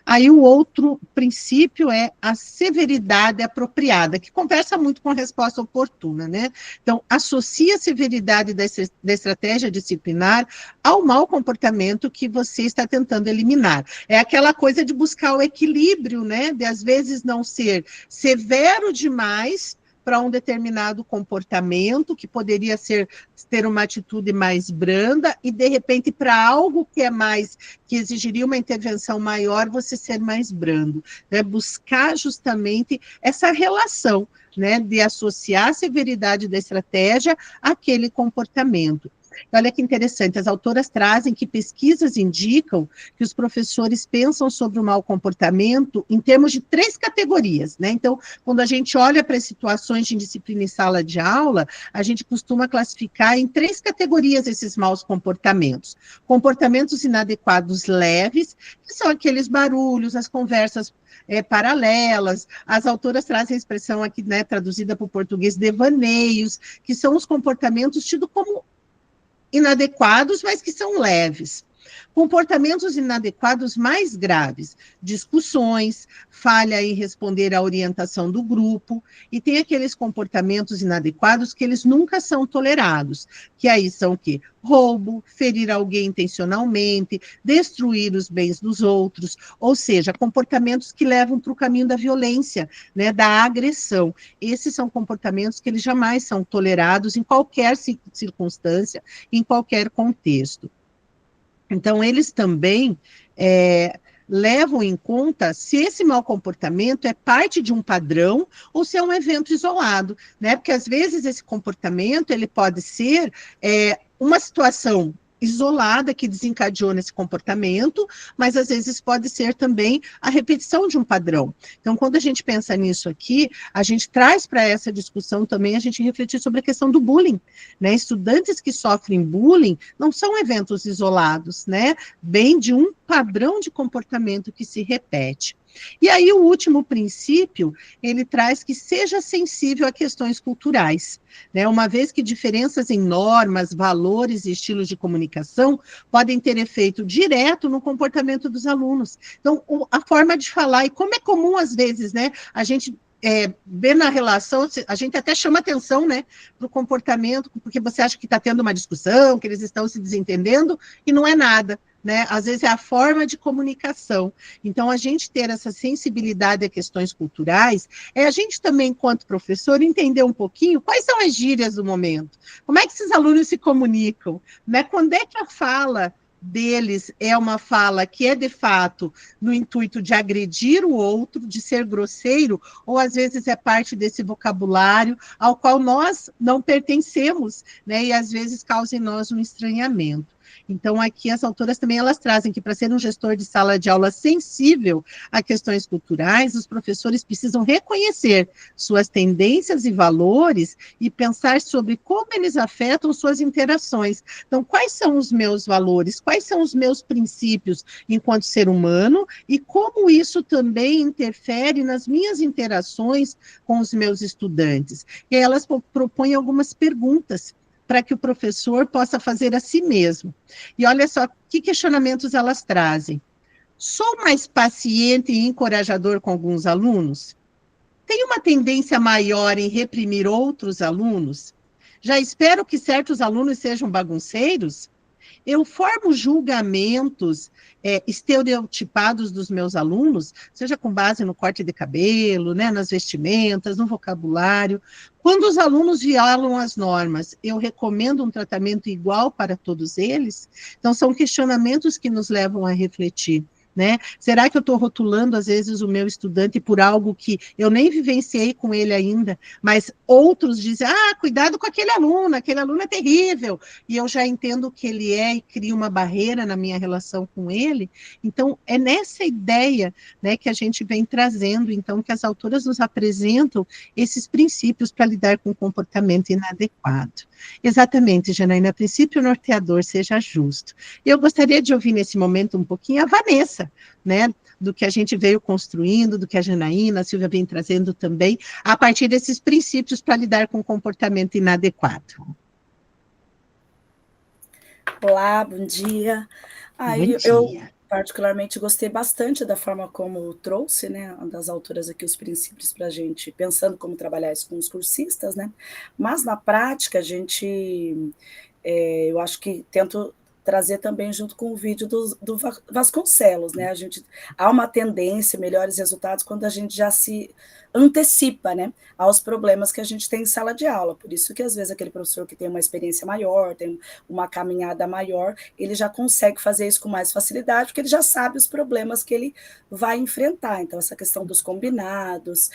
Aí o outro princípio é a severidade apropriada, que conversa muito com a resposta oportuna, né? Então, associa a severidade da estratégia disciplinar ao mau comportamento que você está tentando eliminar. É aquela coisa de buscar o equilíbrio, né? De às vezes não ser severo demais para um determinado comportamento, que poderia ter uma atitude mais branda, e, de repente, para algo que é mais, que exigiria uma intervenção maior, você ser mais brando. Né? Buscar justamente essa relação, né, de associar a severidade da estratégia àquele comportamento. Olha que interessante, as autoras trazem que pesquisas indicam que os professores pensam sobre o mau comportamento em termos de 3 categorias, né? Então, quando a gente olha para as situações de indisciplina em sala de aula, a gente costuma classificar em 3 categorias esses maus comportamentos. Comportamentos inadequados leves, que são aqueles barulhos, as conversas paralelas, as autoras trazem a expressão aqui, né, traduzida para o português, devaneios, que são os comportamentos tidos como inadequados, mas que são leves. Comportamentos inadequados mais graves, discussões, falha em responder à orientação do grupo, e tem aqueles comportamentos inadequados que eles nunca são tolerados, que aí são o quê? Roubo, ferir alguém intencionalmente, destruir os bens dos outros, ou seja, comportamentos que levam para o caminho da violência, né, da agressão. Esses são comportamentos que eles jamais são tolerados em qualquer circunstância, em qualquer contexto. Então, eles também levam em conta se esse mau comportamento é parte de um padrão ou se é um evento isolado, né? Porque, às vezes, esse comportamento ele pode ser uma situação isolada que desencadeou nesse comportamento, mas às vezes pode ser também a repetição de um padrão. Então, quando a gente pensa nisso aqui, a gente traz para essa discussão também a gente refletir sobre a questão do bullying, né? Estudantes que sofrem bullying não são eventos isolados, né? Vem de um padrão de comportamento que se repete. E aí o último princípio, ele traz que seja sensível a questões culturais, né? Uma vez que diferenças em normas, valores e estilos de comunicação podem ter efeito direto no comportamento dos alunos. Então, a forma de falar, e como é comum às vezes, né, a gente ver na relação, a gente até chama atenção, né, para o comportamento, porque você acha que está tendo uma discussão, que eles estão se desentendendo, e não é nada, né? Às vezes é a forma de comunicação. Então, a gente ter essa sensibilidade a questões culturais, a gente também, enquanto professor, entender um pouquinho quais são as gírias do momento, como é que esses alunos se comunicam, né? Quando é que a fala deles é uma fala que é, de fato, no intuito de agredir o outro, de ser grosseiro, ou às vezes é parte desse vocabulário ao qual nós não pertencemos, né, e às vezes causa em nós um estranhamento. Então, aqui as autoras também elas trazem que para ser um gestor de sala de aula sensível a questões culturais, os professores precisam reconhecer suas tendências e valores e pensar sobre como eles afetam suas interações. Então, quais são os meus valores? Quais são os meus princípios enquanto ser humano? E como isso também interfere nas minhas interações com os meus estudantes? E aí elas propõem algumas perguntas para que o professor possa fazer a si mesmo. E olha só que questionamentos elas trazem. Sou mais paciente e encorajador com alguns alunos? Tenho uma tendência maior em reprimir outros alunos? Já espero que certos alunos sejam bagunceiros? Eu formo julgamentos estereotipados dos meus alunos, seja com base no corte de cabelo, né, nas vestimentas, no vocabulário. Quando os alunos violam as normas, eu recomendo um tratamento igual para todos eles? Então, são questionamentos que nos levam a refletir, né? Será que eu estou rotulando, às vezes, o meu estudante por algo que eu nem vivenciei com ele ainda, mas outros dizem, cuidado com aquele aluno é terrível, e eu já entendo o que ele é e crio uma barreira na minha relação com ele. Então, é nessa ideia, né, que a gente vem trazendo, então, que as autoras nos apresentam esses princípios para lidar com o comportamento inadequado. Exatamente, Janaína, a princípio norteador seja justo. Eu gostaria de ouvir nesse momento um pouquinho a Vanessa, né, do que a gente veio construindo, do que a Janaína, a Silvia vem trazendo também, a partir desses princípios para lidar com o comportamento inadequado. Olá, bom dia. Bom Eu dia. particularmente gostei bastante da forma como trouxe, né, das autoras aqui os princípios para a gente, pensando como trabalhar isso com os cursistas, né? Mas na prática a gente, eu acho que tento trazer também junto com o vídeo do Vasconcelos, né? Há uma tendência, melhores resultados, quando a gente já se antecipa, né, aos problemas que a gente tem em sala de aula. Por isso que, às vezes, aquele professor que tem uma experiência maior, tem uma caminhada maior, ele já consegue fazer isso com mais facilidade, porque ele já sabe os problemas que ele vai enfrentar. Então, essa questão dos combinados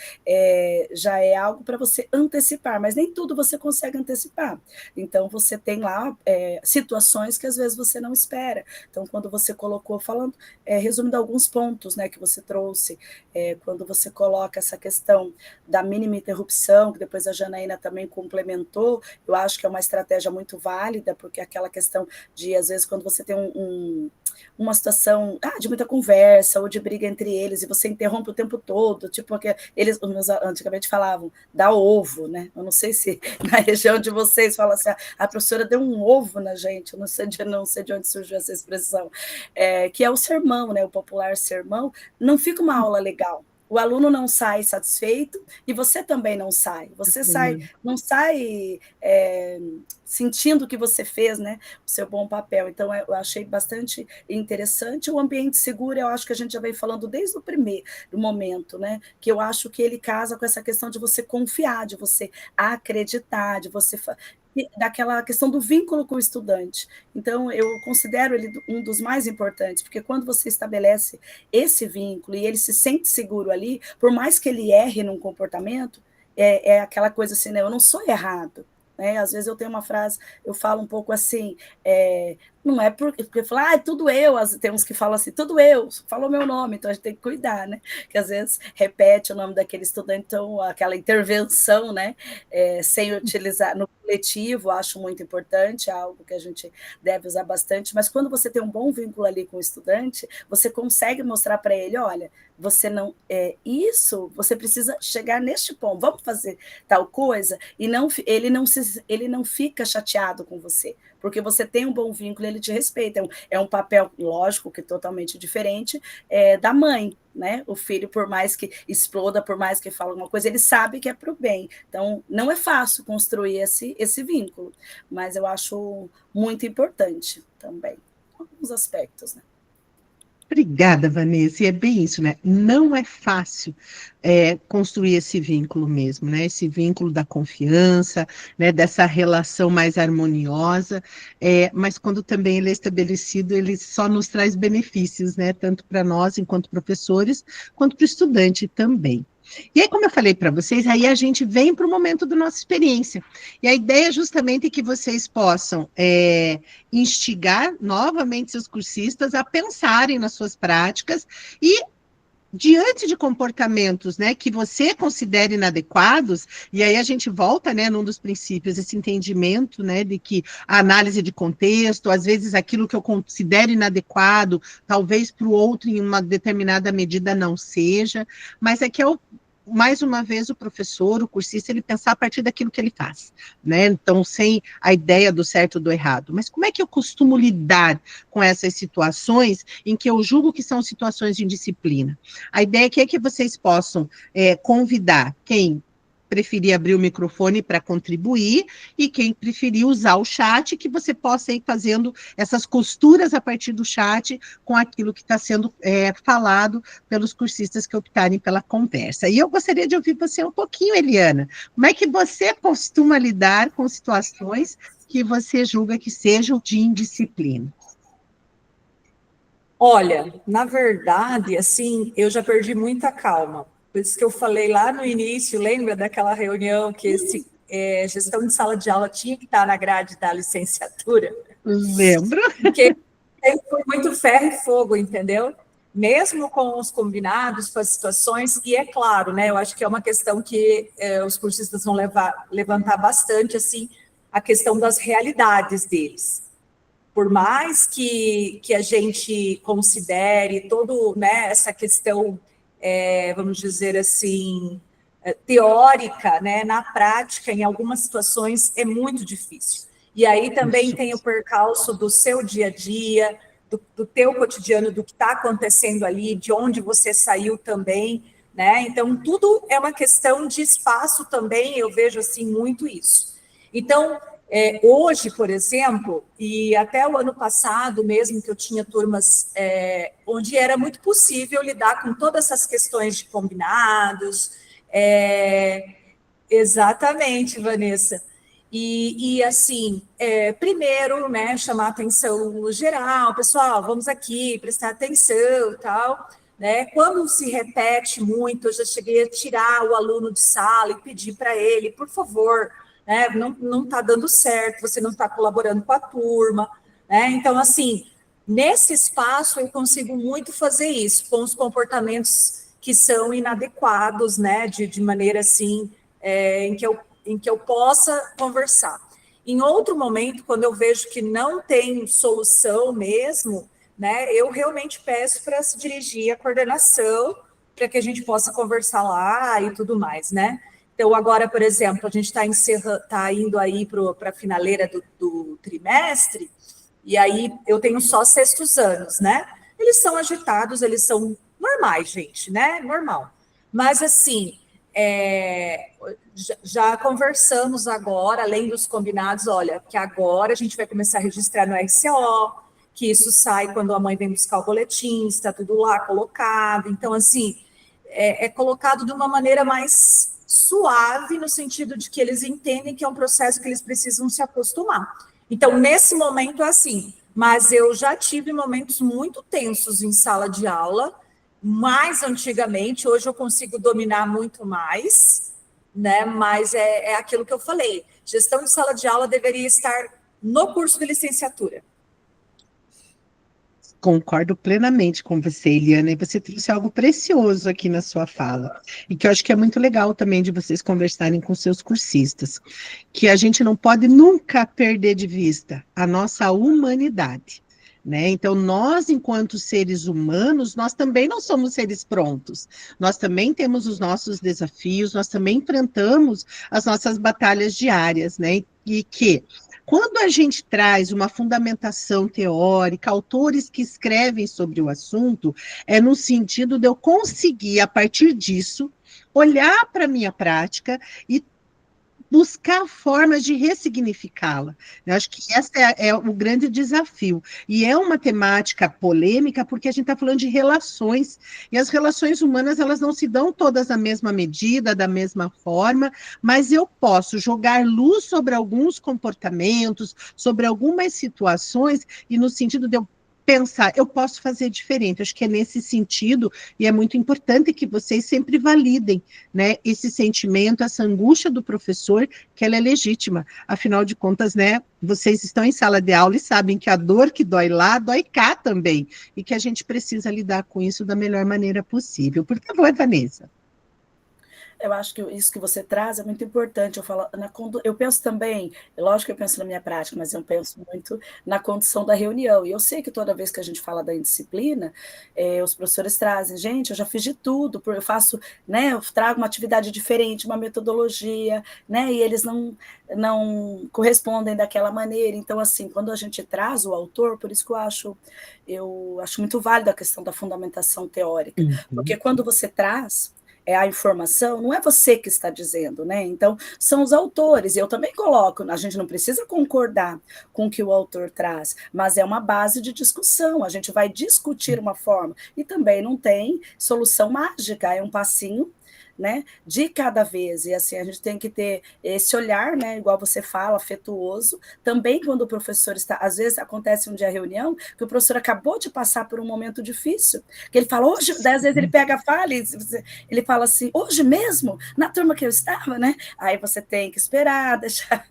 já é algo para você antecipar, mas nem tudo você consegue antecipar. Então, você tem lá situações que, às vezes, você não espera. Então, quando você colocou, resumindo alguns pontos, né, que você trouxe, quando você coloca essa questão da mínima interrupção, que depois a Janaína também complementou, eu acho que é uma estratégia muito válida, porque aquela questão de, às vezes, quando você tem uma situação de muita conversa ou de briga entre eles, e você interrompe o tempo todo, tipo, eles antigamente falavam, dá ovo, né? Eu não sei se na região de vocês fala assim, a professora deu um ovo na gente, eu não sei de onde surgiu essa expressão, que é o sermão, né? O popular sermão, não fica uma aula legal. O aluno não sai satisfeito e você também não sai. Você não sai sentindo que você fez, né, o seu bom papel. Então, eu achei bastante interessante. O ambiente seguro, eu acho que a gente já vem falando desde o primeiro momento, né, que eu acho que ele casa com essa questão de você confiar, de você acreditar, de você daquela questão do vínculo com o estudante. Então, eu considero ele um dos mais importantes, porque quando você estabelece esse vínculo e ele se sente seguro ali, por mais que ele erre num comportamento, é aquela coisa assim, né, eu não sou errado. Né? Às vezes eu tenho uma frase, eu falo um pouco assim, não é porque falar, tudo eu, tem uns que falam assim, tudo eu, falou meu nome, então a gente tem que cuidar, né? Que às vezes repete o nome daquele estudante, então aquela intervenção, né? Sem utilizar no coletivo, acho muito importante, é algo que a gente deve usar bastante, mas quando você tem um bom vínculo ali com o estudante, você consegue mostrar para ele, olha, você não isso, você precisa chegar neste ponto, vamos fazer tal coisa, e ele não fica chateado com você, porque você tem um bom vínculo, ele te respeita, é um papel, lógico, que totalmente diferente da mãe, né? O filho, por mais que exploda, por mais que fale alguma coisa, ele sabe que é para o bem, então não é fácil construir esse vínculo, mas eu acho muito importante também, alguns aspectos, né? Obrigada, Vanessa. E é bem isso, né? Não é fácil construir esse vínculo mesmo, né? Esse vínculo da confiança, né? Dessa relação mais harmoniosa, mas quando também ele é estabelecido, ele só nos traz benefícios, né? Tanto para nós, enquanto professores, quanto para o estudante também. E aí, como eu falei para vocês, aí a gente vem para o momento da nossa experiência. E a ideia é justamente que vocês possam instigar novamente seus cursistas a pensarem nas suas práticas e, diante de comportamentos, né, que você considere inadequados, e aí a gente volta, né, num dos princípios, esse entendimento, né, de que a análise de contexto, às vezes aquilo que eu considero inadequado, talvez para o outro em uma determinada medida não seja, mas é que mais uma vez, o professor, o cursista, ele pensar a partir daquilo que ele faz, né? Então, sem a ideia do certo ou do errado. Mas como é que eu costumo lidar com essas situações em que eu julgo que são situações de indisciplina? A ideia aqui é que vocês possam convidar quem preferir abrir o microfone para contribuir e quem preferir usar o chat, que você possa ir fazendo essas costuras a partir do chat com aquilo que está sendo falado pelos cursistas que optarem pela conversa. E eu gostaria de ouvir você um pouquinho, Eliana. Como é que você costuma lidar com situações que você julga que sejam de indisciplina? Olha, na verdade, assim, eu já perdi muita calma. Por isso que eu falei lá no início, lembra daquela reunião que gestão de sala de aula tinha que estar na grade da licenciatura? Lembro. Porque foi muito ferro e fogo, entendeu? Mesmo com os combinados, com as situações, e é claro, né? Eu acho que é uma questão que os cursistas vão levantar bastante, assim, a questão das realidades deles. Por mais que a gente considere todo, né, essa questão, vamos dizer assim, teórica, né, na prática, em algumas situações, é muito difícil. E aí também tem o percalço do seu dia a dia, do teu cotidiano, do que está acontecendo ali, de onde você saiu também, né? Então, tudo é uma questão de espaço também, eu vejo assim muito isso. Então, hoje, por exemplo, e até o ano passado mesmo, que eu tinha turmas onde era muito possível lidar com todas essas questões de combinados, exatamente, Vanessa. E assim, primeiro, né, chamar atenção no geral, pessoal, vamos aqui prestar atenção e tal, né? Quando se repete muito, eu já cheguei a tirar o aluno de sala e pedir para ele, por favor, né, não está dando certo, você não está colaborando com a turma, né? Então, assim, nesse espaço eu consigo muito fazer isso, com os comportamentos que são inadequados, né, de maneira assim, em que eu possa conversar. Em outro momento, quando eu vejo que não tem solução mesmo, né, eu realmente peço para se dirigir à coordenação, para que a gente possa conversar lá e tudo mais, né? Então, agora, por exemplo, a gente está indo aí para a finaleira do trimestre, e aí eu tenho só sextos anos, né? Eles são agitados, eles são normais, gente, né? Normal. Mas, assim, já conversamos agora, além dos combinados, olha, que agora a gente vai começar a registrar no RCO, que isso sai quando a mãe vem buscar o boletim, está tudo lá colocado. Então, assim, é colocado de uma maneira mais suave, no sentido de que eles entendem que é um processo que eles precisam se acostumar. Então, nesse momento é assim, mas eu já tive momentos muito tensos em sala de aula, mais antigamente, hoje eu consigo dominar muito mais, né? Mas é aquilo que eu falei, gestão de sala de aula deveria estar no curso de licenciatura. Concordo plenamente com você, Eliana, e você trouxe algo precioso aqui na sua fala, e que eu acho que é muito legal também de vocês conversarem com seus cursistas, que a gente não pode nunca perder de vista a nossa humanidade, né? Então, nós, enquanto seres humanos, nós também não somos seres prontos, nós também temos os nossos desafios, nós também enfrentamos as nossas batalhas diárias, né? E que quando a gente traz uma fundamentação teórica, autores que escrevem sobre o assunto, é no sentido de eu conseguir, a partir disso, olhar para a minha prática e buscar formas de ressignificá-la. Eu acho que esse é o grande desafio. E é uma temática polêmica, porque a gente está falando de relações, e as relações humanas, elas não se dão todas na mesma medida, da mesma forma, mas eu posso jogar luz sobre alguns comportamentos, sobre algumas situações, e no sentido de eu pensar, eu posso fazer diferente. Acho que é nesse sentido, e é muito importante que vocês sempre validem, né, esse sentimento, essa angústia do professor, que ela é legítima. Afinal de contas, né, vocês estão em sala de aula e sabem que a dor que dói lá, dói cá também, e que a gente precisa lidar com isso da melhor maneira possível. Por favor, Vanessa. Eu acho que isso que você traz é muito importante. Eu penso também, lógico que eu penso na minha prática, mas eu penso muito na condição da reunião. E eu sei que toda vez que a gente fala da indisciplina, os professores trazem, gente, eu já fiz de tudo, eu faço, né, eu trago uma atividade diferente, uma metodologia, né, e eles não correspondem daquela maneira. Então, assim, quando a gente traz o autor, por isso que eu acho muito válida a questão da fundamentação teórica, porque quando você traz a informação, não é você que está dizendo, né? Então, são os autores, e eu também coloco, a gente não precisa concordar com o que o autor traz, mas é uma base de discussão, a gente vai discutir uma forma, e também não tem solução mágica, é um passinho, né, de cada vez, e assim, a gente tem que ter esse olhar, né, igual você fala, afetuoso, também quando o professor está, às vezes acontece um dia reunião, que o professor acabou de passar por um momento difícil, que ele fala, hoje, às vezes ele pega a fala, e ele fala assim, hoje mesmo, na turma que eu estava, né, aí você tem que esperar, deixar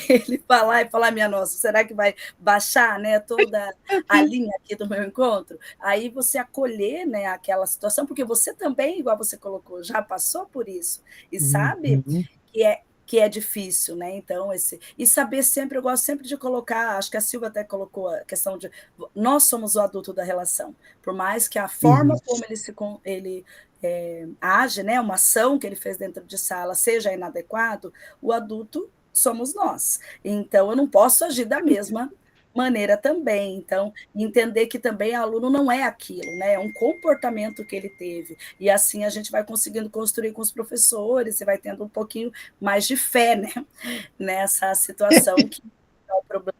ele falar e falar, minha nossa, será que vai baixar, né, toda a linha aqui do meu encontro? Aí você acolher, né, aquela situação, porque você também, igual você colocou, já passou por isso, e sabe que que é difícil, né? Então, e saber sempre, eu gosto sempre de colocar, acho que a Silvia até colocou a questão de nós somos o adulto da relação, por mais que a forma como ele age, né? Uma ação que ele fez dentro de sala seja inadequado, o adulto somos nós. Então, eu não posso agir da mesma maneira também. Então, entender que também aluno não é aquilo, né? É um comportamento que ele teve. E assim a gente vai conseguindo construir com os professores e vai tendo um pouquinho mais de fé, né? Nessa situação que é o problema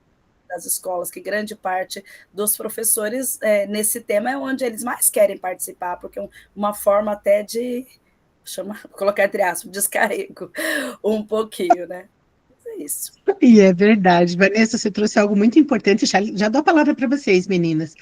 das escolas, que grande parte dos professores nesse tema é onde eles mais querem participar, porque é uma forma até de colocar entre aspas, descarrego um pouquinho, né? É isso. E é verdade. Vanessa, você trouxe algo muito importante. Já dou a palavra para vocês, meninas,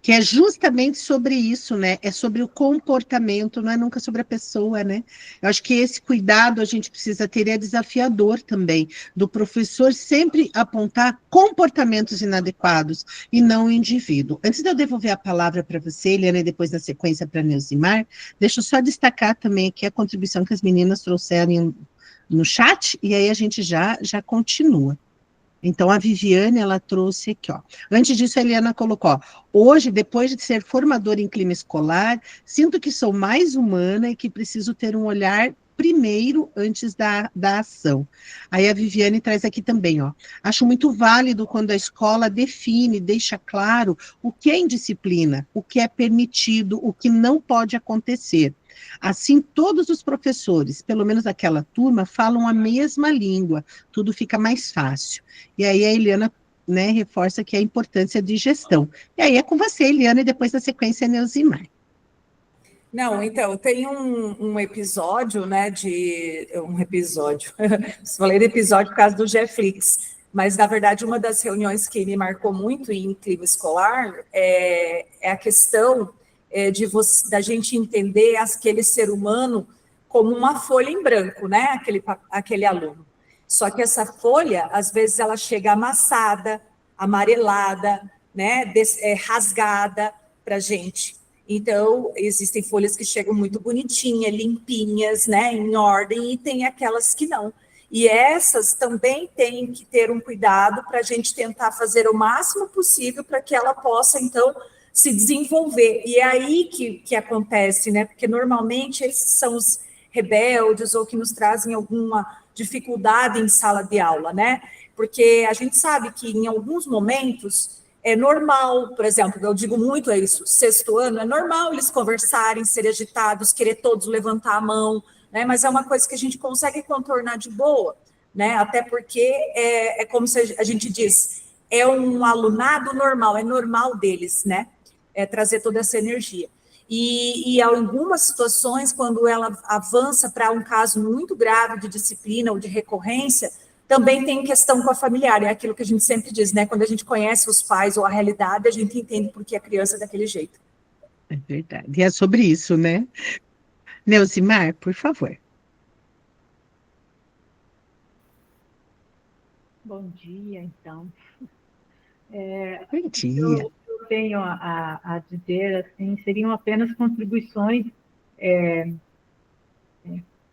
que é justamente sobre isso, né? É sobre o comportamento, não é nunca sobre a pessoa, né? Eu acho que esse cuidado a gente precisa ter, é desafiador também, do professor sempre apontar comportamentos inadequados e não o indivíduo. Antes de eu devolver a palavra para você, Eliana, e depois na sequência para a Neusimar, deixa eu só destacar também aqui a contribuição que as meninas trouxeram no chat, e aí a gente já continua. Então, a Viviane, ela trouxe aqui, ó. Antes disso, a Eliana colocou, ó, hoje, depois de ser formadora em clima escolar, sinto que sou mais humana e que preciso ter um olhar primeiro antes da ação. Aí a Viviane traz aqui também, ó. Acho muito válido quando a escola define, deixa claro o que é indisciplina, o que é permitido, o que não pode acontecer. Assim, todos os professores, pelo menos aquela turma, falam a mesma língua, tudo fica mais fácil. E aí a Eliana, né, reforça que a importância de gestão. E aí é com você, Eliana, e depois na sequência a Neusimar. Não, então, tem um episódio, né, falei de episódio por causa do Netflix, mas, na verdade, uma das reuniões que me marcou muito em clima escolar é a questão da gente entender aquele ser humano como uma folha em branco, né, aquele aluno. Só que essa folha, às vezes, ela chega amassada, amarelada, né, rasgada para a gente. Então, existem folhas que chegam muito bonitinhas, limpinhas, né, em ordem, e tem aquelas que não. E essas também têm que ter um cuidado para a gente tentar fazer o máximo possível para que ela possa, então, se desenvolver. E é aí que acontece, né? Porque normalmente esses são os rebeldes ou que nos trazem alguma dificuldade em sala de aula, né? Porque a gente sabe que em alguns momentos é normal, por exemplo, eu digo muito isso, sexto ano, é normal eles conversarem, serem agitados, querer todos levantar a mão, né? Mas é uma coisa que a gente consegue contornar de boa, né? Até porque é como se a gente diz, é um alunado normal, é normal deles, né? Trazer toda essa energia. E em algumas situações, quando ela avança para um caso muito grave de disciplina ou de recorrência, também tem questão com a familiar, é aquilo que a gente sempre diz, né? Quando a gente conhece os pais ou a realidade, a gente entende por que a criança é daquele jeito. É verdade, e é sobre isso, né? Neusimar, por favor. Bom dia, então. Bom dia. Eu tenho a dizer, assim, seriam apenas contribuições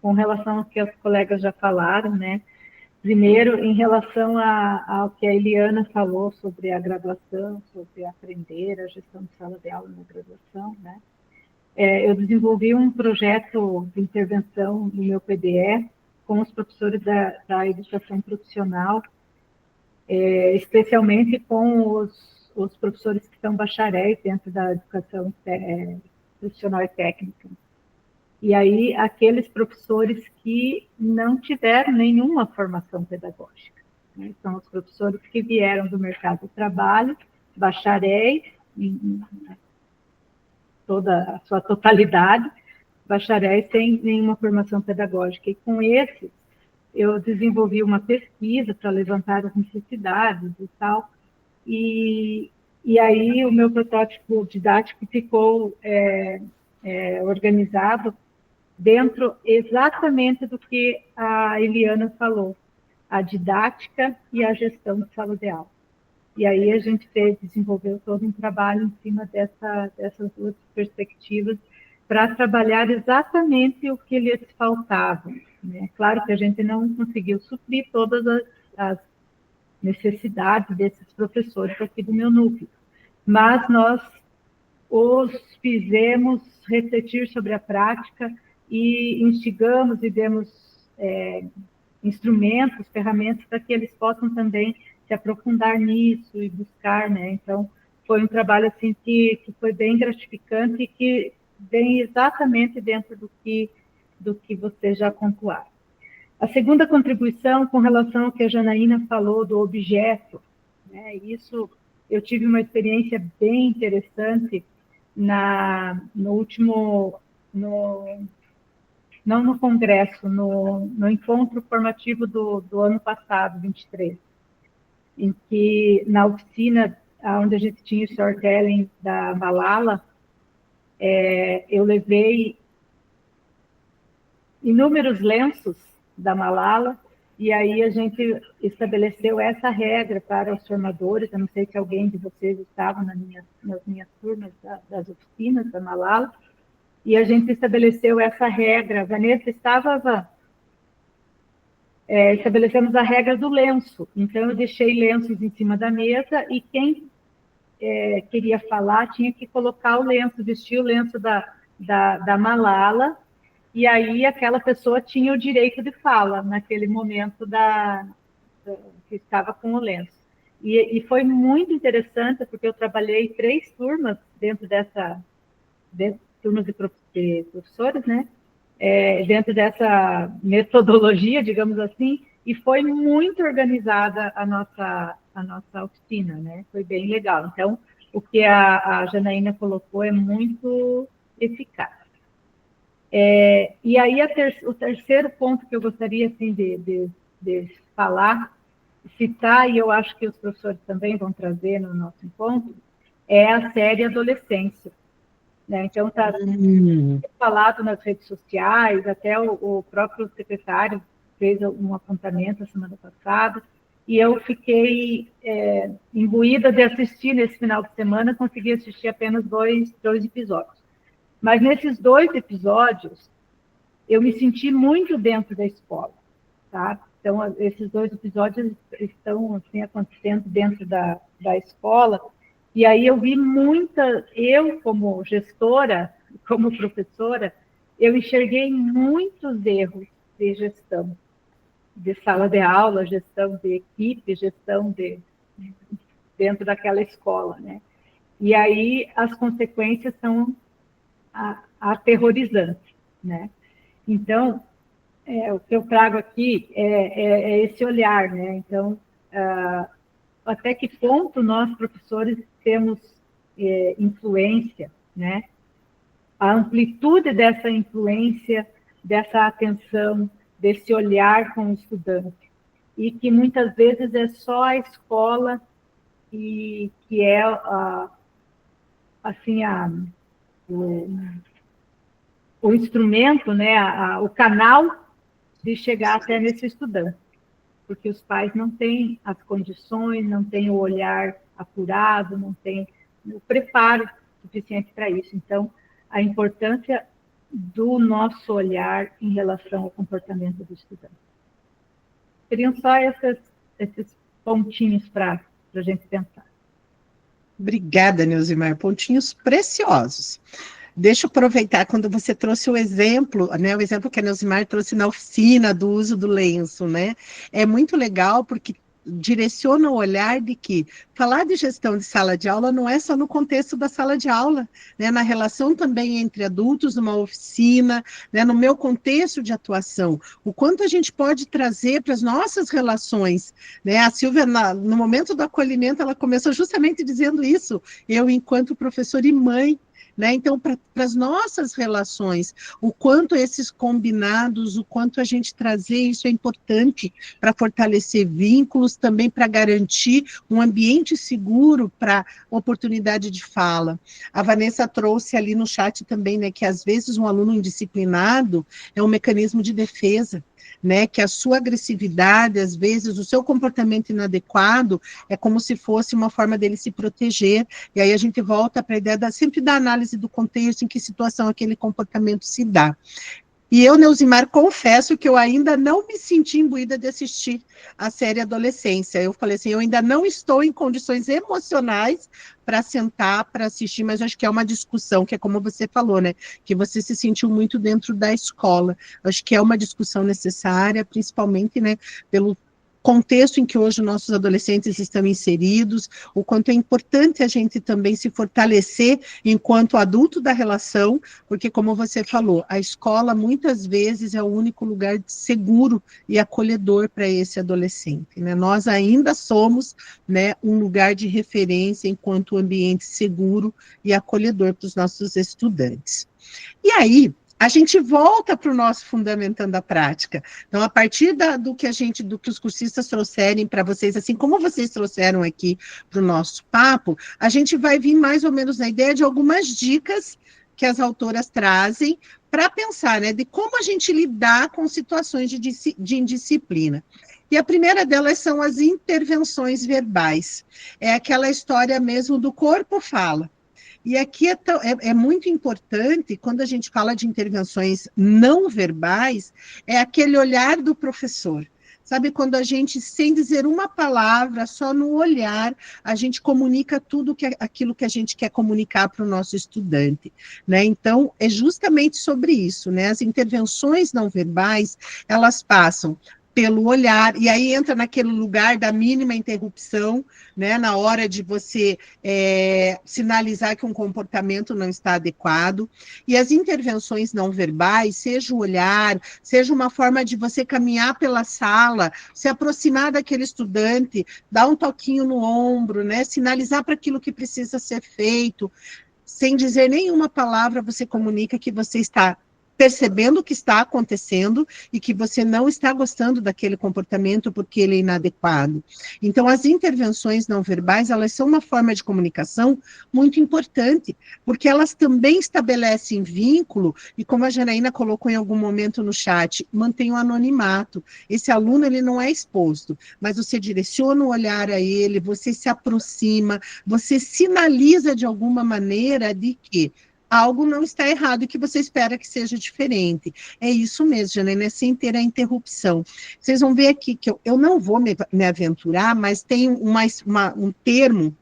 com relação ao que as colegas já falaram, né? Primeiro, em relação ao que a Eliana falou sobre a graduação, sobre aprender a gestão de sala de aula na graduação, né? Eu desenvolvi um projeto de intervenção no meu PDE com os professores da educação profissional, especialmente com os professores que são bacharéis dentro da educação profissional e técnica. E aí, aqueles professores que não tiveram nenhuma formação pedagógica, né? São os professores que vieram do mercado de trabalho, bacharéis, em toda a sua totalidade, bacharéis sem nenhuma formação pedagógica. E com esses, eu desenvolvi uma pesquisa para levantar as necessidades e tal, e aí o meu protótipo didático ficou organizado dentro exatamente do que a Eliana falou, a didática e a gestão de sala de aula. E aí a gente desenvolveu todo um trabalho em cima dessas duas perspectivas para trabalhar exatamente o que lhes faltava, né? Claro que a gente não conseguiu suprir todas as necessidades desses professores aqui do meu núcleo, mas nós os fizemos refletir sobre a prática e instigamos e demos instrumentos, ferramentas para que eles possam também se aprofundar nisso e buscar, né? Então, foi um trabalho assim que foi bem gratificante e que vem exatamente dentro do que vocês já pontuaram. A segunda contribuição, com relação ao que a Janaína falou do objeto, né? Isso, eu tive uma experiência bem interessante no último, não no congresso, no encontro formativo do ano passado, 23, em que, na oficina onde a gente tinha o storytelling da Malala, eu levei inúmeros lenços da Malala, e aí a gente estabeleceu essa regra para os formadores. Eu não sei se alguém de vocês estava nas minhas turmas das oficinas da Malala, e a gente estabeleceu essa regra. Vanessa estava, estabelecemos a regra do lenço. Então, eu deixei lenços em cima da mesa, e quem queria falar tinha que colocar o lenço, vestir o lenço da Malala, e aí aquela pessoa tinha o direito de fala naquele momento que estava com o lenço. E foi muito interessante, porque eu trabalhei 3 turmas dentro turmas de professores, né? Dentro dessa metodologia, digamos assim, e foi muito organizada a nossa oficina, né? Foi bem legal. Então, o que a Janaína colocou é muito eficaz. E aí, o terceiro ponto que eu gostaria assim, de falar, citar, e eu acho que os professores também vão trazer no nosso encontro, é a série Adolescência, né? Então, está falado nas redes sociais, até o próprio secretário fez um apontamento a semana passada, e eu fiquei imbuída de assistir nesse final de semana, consegui assistir apenas dois episódios. Mas nesses 2 episódios, eu me senti muito dentro da escola, tá? Então, esses 2 episódios estão assim, acontecendo dentro da escola, e aí eu vi eu como gestora, como professora, eu enxerguei muitos erros de gestão, de sala de aula, gestão de equipe, gestão dentro daquela escola, né? E aí as consequências são aterrorizantes, né? Então, o que eu trago aqui é esse olhar, né? Então, até que ponto nós, professores, temos influência, né? A amplitude dessa influência, dessa atenção, desse olhar com o estudante, e que muitas vezes é só a escola que é assim o instrumento, né, o canal de chegar até nesse estudante, porque os pais não têm as condições, não têm o olhar apurado, não têm o preparo suficiente para isso. Então, a importância do nosso olhar em relação ao comportamento do estudante. Seriam só esses pontinhos para a gente pensar. Obrigada, Neusimar. Pontinhos preciosos. Deixa eu aproveitar quando você trouxe o exemplo, né? O exemplo que a Neusimar trouxe na oficina do uso do lenço, né? É muito legal porque direciona o olhar de que falar de gestão de sala de aula não é só no contexto da sala de aula, né? Na relação também entre adultos, numa oficina, né? No meu contexto de atuação, o quanto a gente pode trazer para as nossas relações, né? A Silvia, no momento do acolhimento, ela começou justamente dizendo isso, eu enquanto professora e mãe, né? Então, para as nossas relações, o quanto esses combinados, o quanto a gente trazer isso é importante para fortalecer vínculos, também para garantir um ambiente seguro para oportunidade de fala. A Vanessa trouxe ali no chat também, né, que às vezes um aluno indisciplinado é um mecanismo de defesa. né, que a sua agressividade, às vezes, o seu comportamento inadequado é como se fosse uma forma dele se proteger, e aí a gente volta para a ideia sempre da análise do contexto, em que situação aquele comportamento se dá. E eu, Neuzimar, confesso que eu ainda não me senti imbuída de assistir a série Adolescência. Eu falei assim, eu ainda não estou em condições emocionais para sentar, para assistir, mas acho que é uma discussão, que é como você falou, né? Que você se sentiu muito dentro da escola. Acho que é uma discussão necessária, principalmente, né, pelo contexto em que hoje nossos adolescentes estão inseridos, o quanto é importante a gente também se fortalecer enquanto adulto da relação, porque, como você falou, a escola muitas vezes é o único lugar seguro e acolhedor para esse adolescente, né? Nós ainda somos, né, um lugar de referência enquanto ambiente seguro e acolhedor para os nossos estudantes. E aí, a gente volta para o nosso Fundamentando a Prática. Então, a partir do que os cursistas trouxerem para vocês, assim como vocês trouxeram aqui para o nosso papo, a gente vai vir mais ou menos na ideia de algumas dicas que as autoras trazem para pensar, né, de como a gente lidar com situações de indisciplina. E a primeira delas são as intervenções verbais. É aquela história mesmo do corpo fala. E aqui é muito importante, quando a gente fala de intervenções não verbais, é aquele olhar do professor. Sabe, quando a gente, sem dizer uma palavra, só no olhar, a gente comunica aquilo que a gente quer comunicar para o nosso estudante, né? Então, é justamente sobre isso, né? As intervenções não verbais, elas passam pelo olhar, e aí entra naquele lugar da mínima interrupção, né, na hora de você sinalizar que um comportamento não está adequado, e as intervenções não verbais, seja o olhar, seja uma forma de você caminhar pela sala, se aproximar daquele estudante, dar um toquinho no ombro, né, sinalizar para aquilo que precisa ser feito, sem dizer nenhuma palavra, você comunica que você está percebendo o que está acontecendo e que você não está gostando daquele comportamento porque ele é inadequado. Então, as intervenções não verbais, elas são uma forma de comunicação muito importante, porque elas também estabelecem vínculo, e como a Janaína colocou em algum momento no chat, mantém o anonimato. Esse aluno, ele não é exposto, mas você direciona o olhar a ele, você se aproxima, você sinaliza de alguma maneira de que algo não está errado e que você espera que seja diferente. É isso mesmo, Janaína, sem ter a interrupção. Vocês vão ver aqui que eu não vou me aventurar, mas tem um termo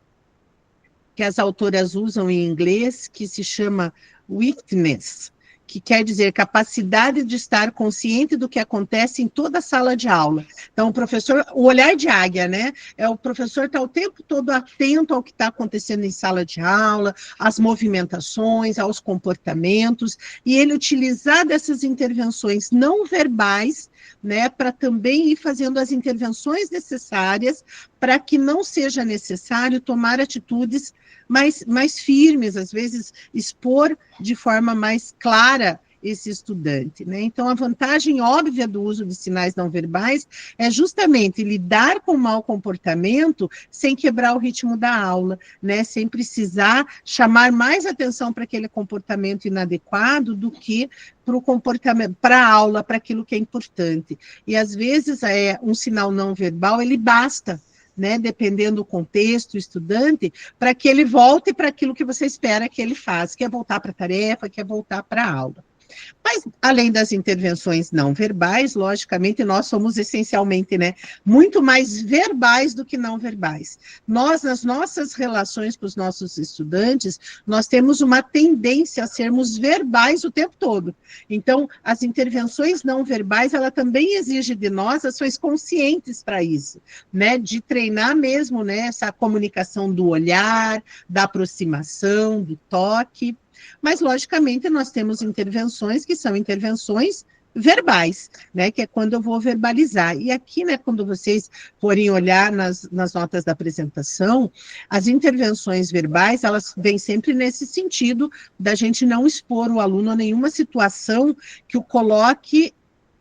que as autoras usam em inglês que se chama witness, que quer dizer capacidade de estar consciente do que acontece em toda a sala de aula. Então, o olhar de águia, né? O professor está o tempo todo atento ao que está acontecendo em sala de aula, às movimentações, aos comportamentos, e ele utilizar dessas intervenções não verbais, né, para também ir fazendo as intervenções necessárias para que não seja necessário tomar atitudes mais firmes, às vezes expor de forma mais clara esse estudante, né? Então, a vantagem óbvia do uso de sinais não verbais é justamente lidar com o mau comportamento sem quebrar o ritmo da aula, né? Sem precisar chamar mais atenção para aquele comportamento inadequado do que para o comportamento, para a aula, para aquilo que é importante. E, às vezes, um sinal não verbal, ele basta, né, dependendo do contexto, o estudante, para que ele volte para aquilo que você espera que ele faça, que é voltar para a tarefa, que é voltar para a aula. Mas, além das intervenções não verbais, logicamente, nós somos essencialmente, né, muito mais verbais do que não verbais. Nós, nas nossas relações com os nossos estudantes, nós temos uma tendência a sermos verbais o tempo todo. Então, as intervenções não verbais, ela também exige de nós ações conscientes para isso, né, de treinar mesmo, né, essa comunicação do olhar, da aproximação, do toque. Mas, logicamente, nós temos intervenções que são intervenções verbais, né, que é quando eu vou verbalizar. E aqui, né, quando vocês forem olhar nas notas da apresentação, as intervenções verbais, elas vêm sempre nesse sentido da gente não expor o aluno a nenhuma situação que o coloque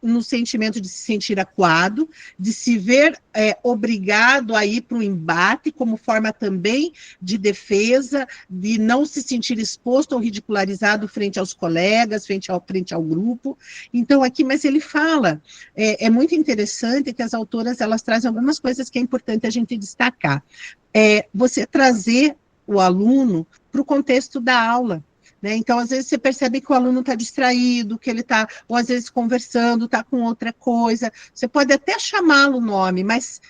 no sentimento de se sentir acuado, de se ver obrigado a ir para o embate, como forma também de defesa, de não se sentir exposto ou ridicularizado frente aos colegas, frente ao grupo. Então, aqui, mas ele fala, é muito interessante que as autoras, elas trazem algumas coisas que é importante a gente destacar. Você trazer o aluno para o contexto da aula, né? Então, às vezes, você percebe que o aluno está distraído, que ele está, ou às vezes, conversando, está com outra coisa. Você pode até chamá-lo o nome, mas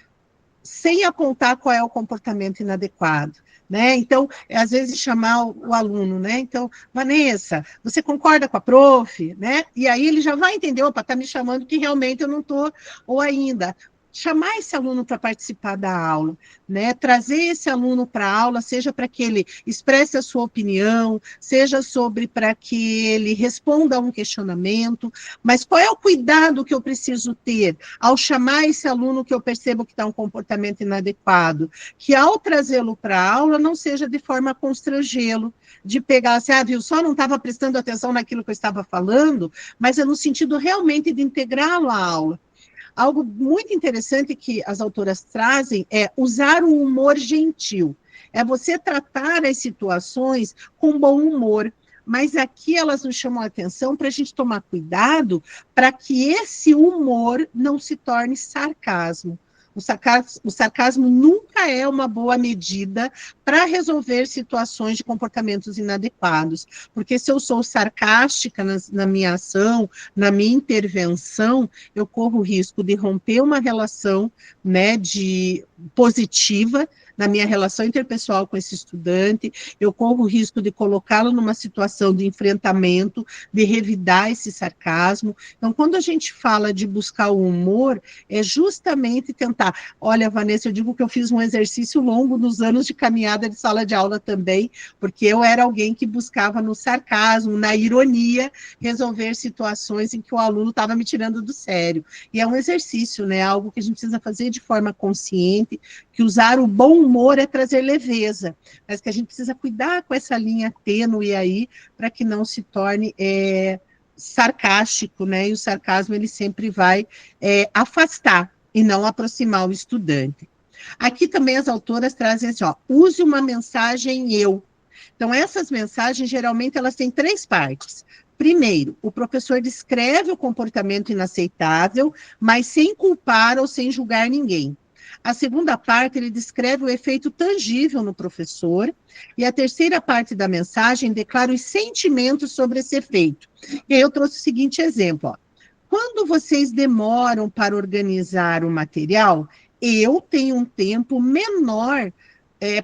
sem apontar qual é o comportamento inadequado, né? Então, às vezes, chamar o aluno, né? Então, Vanessa, você concorda com a prof? Né? E aí ele já vai entender, opa, está me chamando que realmente eu não estou, ou ainda... chamar esse aluno para participar da aula, né? Trazer esse aluno para a aula, seja para que ele expresse a sua opinião, seja para que ele responda a um questionamento, mas qual é o cuidado que eu preciso ter ao chamar esse aluno que eu percebo que está um comportamento inadequado? Que ao trazê-lo para a aula não seja de forma a constrangê-lo, de pegar assim, viu, só não estava prestando atenção naquilo que eu estava falando, mas é no sentido realmente de integrá-lo à aula. Algo muito interessante que as autoras trazem é usar o humor gentil. É você tratar as situações com bom humor. Mas aqui elas nos chamam a atenção para a gente tomar cuidado para que esse humor não se torne sarcasmo. O sarcasmo nunca é uma boa medida para resolver situações de comportamentos inadequados, porque se eu sou sarcástica na minha ação, na minha intervenção, eu corro o risco de romper uma relação, né, positiva, na minha relação interpessoal com esse estudante, eu corro o risco de colocá-lo numa situação de enfrentamento, de revidar esse sarcasmo. Então, quando a gente fala de buscar o humor, é justamente tentar... Olha, Vanessa, eu digo que eu fiz um exercício longo nos anos de caminhada de sala de aula também, porque eu era alguém que buscava no sarcasmo, na ironia, resolver situações em que o aluno estava me tirando do sério. E é um exercício, né? Algo que a gente precisa fazer de forma consciente, que usar o bom humor é trazer leveza, mas que a gente precisa cuidar com essa linha tênue aí, para que não se torne sarcástico, né? E o sarcasmo, ele sempre vai afastar e não aproximar o estudante. Aqui também as autoras trazem assim, use uma mensagem eu. Então, essas mensagens, geralmente, elas têm 3 partes. Primeiro, o professor descreve o comportamento inaceitável, mas sem culpar ou sem julgar ninguém. A segunda parte, ele descreve o efeito tangível no professor, e a terceira parte da mensagem declara os sentimentos sobre esse efeito. E aí eu trouxe o seguinte exemplo, Quando vocês demoram para organizar o material, eu tenho um tempo menor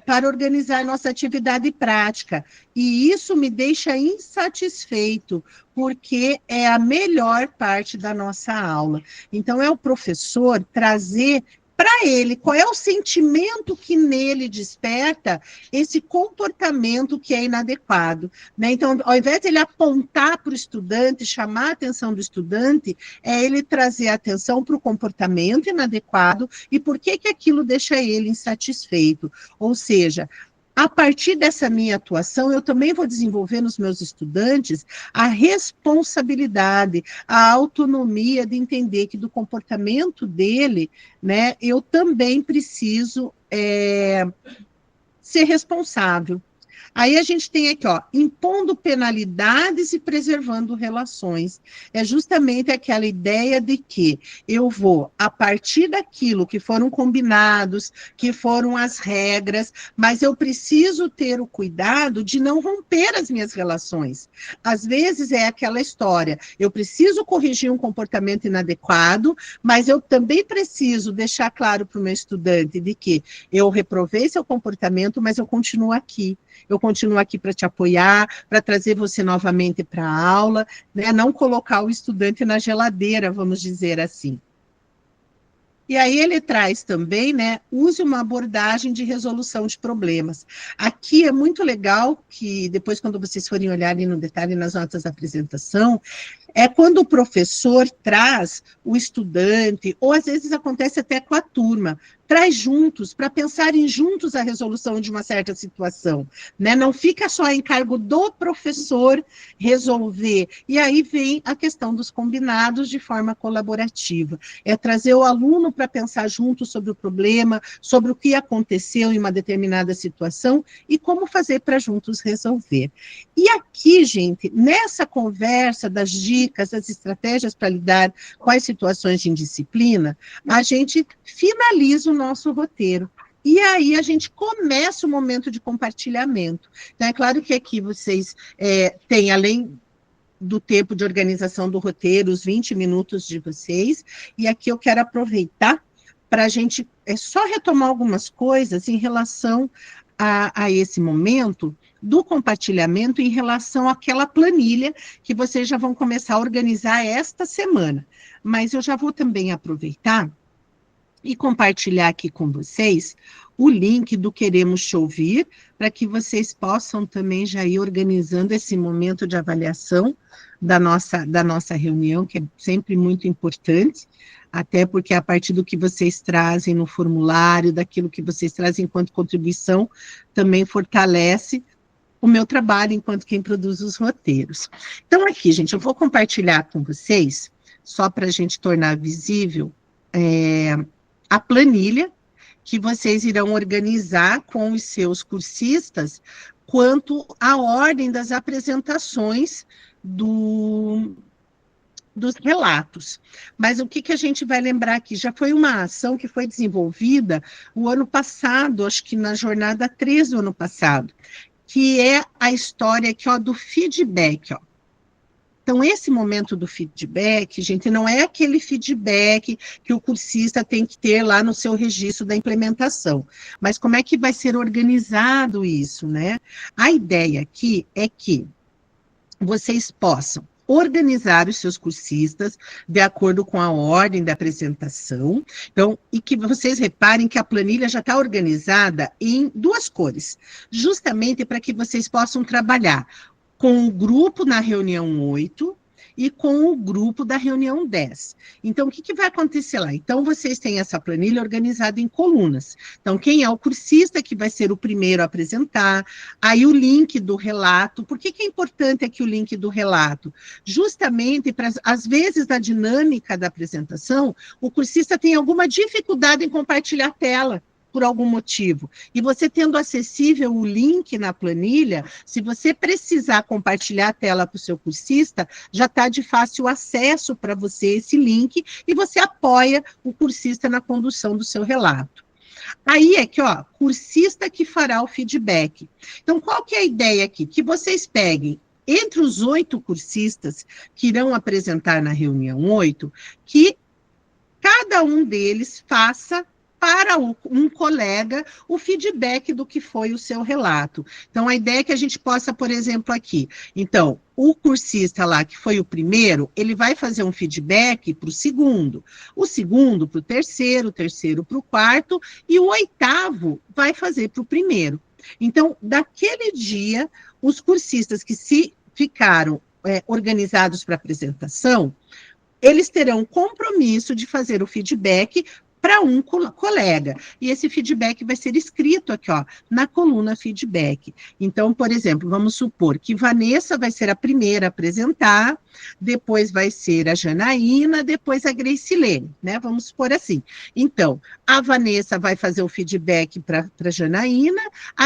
para organizar nossa atividade prática, e isso me deixa insatisfeito, porque é a melhor parte da nossa aula. Então, é o professor trazer para ele, qual é o sentimento que nele desperta esse comportamento que é inadequado, né? Então, ao invés de ele apontar para o estudante, chamar a atenção do estudante, é ele trazer a atenção para o comportamento inadequado e por que aquilo deixa ele insatisfeito. Ou seja, a partir dessa minha atuação, eu também vou desenvolver nos meus estudantes a responsabilidade, a autonomia de entender que do comportamento dele, né, eu também preciso ser responsável. Aí a gente tem aqui, impondo penalidades e preservando relações. É justamente aquela ideia de que eu vou, a partir daquilo que foram combinados, que foram as regras, mas eu preciso ter o cuidado de não romper as minhas relações. Às vezes é aquela história, eu preciso corrigir um comportamento inadequado, mas eu também preciso deixar claro para o meu estudante de que eu reprovei seu comportamento, mas eu continuo aqui. Eu continuo aqui para te apoiar, para trazer você novamente para a aula, né? Não colocar o estudante na geladeira, vamos dizer assim. E aí ele traz também, né, use uma abordagem de resolução de problemas. Aqui é muito legal que, depois, quando vocês forem olhar ali no detalhe nas notas da apresentação, é quando o professor traz o estudante, ou às vezes acontece até com a turma, traz juntos, para pensarem juntos a resolução de uma certa situação, né? Não fica só em cargo do professor resolver. E aí vem a questão dos combinados de forma colaborativa. É trazer o aluno para pensar junto sobre o problema, sobre o que aconteceu em uma determinada situação e como fazer para juntos resolver. E aqui, gente, nessa conversa das dicas, das estratégias para lidar com as situações de indisciplina, a gente finaliza o nosso roteiro. E aí a gente começa o momento de compartilhamento. Então, é claro que aqui vocês têm, além do tempo de organização do roteiro, os 20 minutos de vocês, e aqui eu quero aproveitar para a gente só retomar algumas coisas em relação a esse momento do compartilhamento, em relação àquela planilha que vocês já vão começar a organizar esta semana. Mas eu já vou também aproveitar e compartilhar aqui com vocês o link do Queremos Te Ouvir, para que vocês possam também já ir organizando esse momento de avaliação da nossa reunião, que é sempre muito importante, até porque a partir do que vocês trazem no formulário, daquilo que vocês trazem enquanto contribuição, também fortalece o meu trabalho enquanto quem produz os roteiros. Então aqui, gente, eu vou compartilhar com vocês, só para a gente tornar visível, a planilha que vocês irão organizar com os seus cursistas quanto à ordem das apresentações dos relatos. Mas o que a gente vai lembrar aqui? Já foi uma ação que foi desenvolvida o ano passado, acho que na jornada 3 do ano passado, que é a história aqui, ó, do feedback, ó. Então, esse momento do feedback, gente, não é aquele feedback que o cursista tem que ter lá no seu registro da implementação, mas como é que vai ser organizado isso, né? A ideia aqui é que vocês possam organizar os seus cursistas de acordo com a ordem da apresentação, então, e que vocês reparem que a planilha já está organizada em 2 cores, justamente para que vocês possam trabalhar com o grupo na reunião 8 e com o grupo da reunião 10. Então, o que vai acontecer lá? Então, vocês têm essa planilha organizada em colunas. Então, quem é o cursista que vai ser o primeiro a apresentar, aí o link do relato. Por que é importante aqui o link do relato? Justamente, às vezes, na dinâmica da apresentação, o cursista tem alguma dificuldade em compartilhar a tela, por algum motivo. E você tendo acessível o link na planilha, se você precisar compartilhar a tela para o seu cursista, já está de fácil acesso para você esse link e você apoia o cursista na condução do seu relato. Aí é que, ó, cursista que fará o feedback. Então, qual que é a ideia aqui? Que vocês peguem entre os 8 cursistas que irão apresentar na reunião 8, que cada um deles faça para um colega o feedback do que foi o seu relato. Então, a ideia é que a gente possa, por exemplo, aqui, então, o cursista lá, que foi o primeiro, ele vai fazer um feedback para o segundo para o terceiro para o quarto, e o 8º vai fazer para o primeiro. Então, daquele dia, os cursistas que se ficaram organizados para apresentação, eles terão compromisso de fazer o feedback para um colega. E esse feedback vai ser escrito aqui, ó, na coluna feedback. Então, por exemplo, vamos supor que Vanessa vai ser a primeira a apresentar, depois vai ser a Janaína, depois a Gracilene, né? Vamos supor assim. Então, a Vanessa vai fazer o feedback para a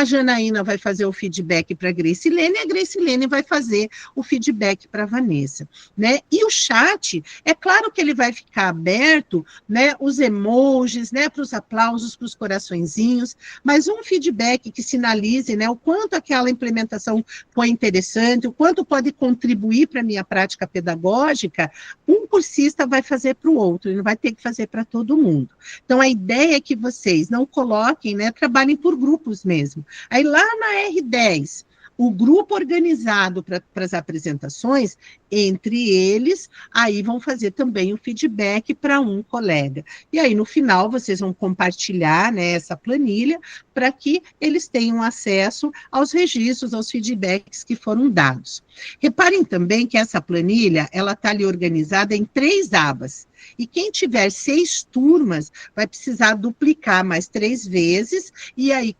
Janaína vai fazer o feedback para a Gracilene, e a Gracilene vai fazer o feedback para a Vanessa, né? E o chat, é claro que ele vai ficar aberto, né? Os emojis, né? Para os aplausos, para os coraçõezinhos, mas um feedback que sinalize, né? O quanto aquela implementação foi interessante, o quanto pode contribuir para a minha prática pedagógica, um cursista vai fazer para o outro, ele não vai ter que fazer para todo mundo. Então, a ideia é que vocês não coloquem, né, trabalhem por grupos mesmo. Aí, lá na R10, o grupo organizado para as apresentações, entre eles, aí vão fazer também o feedback para um colega. E aí, no final, vocês vão compartilhar, né, essa planilha para que eles tenham acesso aos registros, aos feedbacks que foram dados. Reparem também que essa planilha, ela está ali organizada em 3 abas. E quem tiver 6 turmas vai precisar duplicar mais 3 vezes, e aí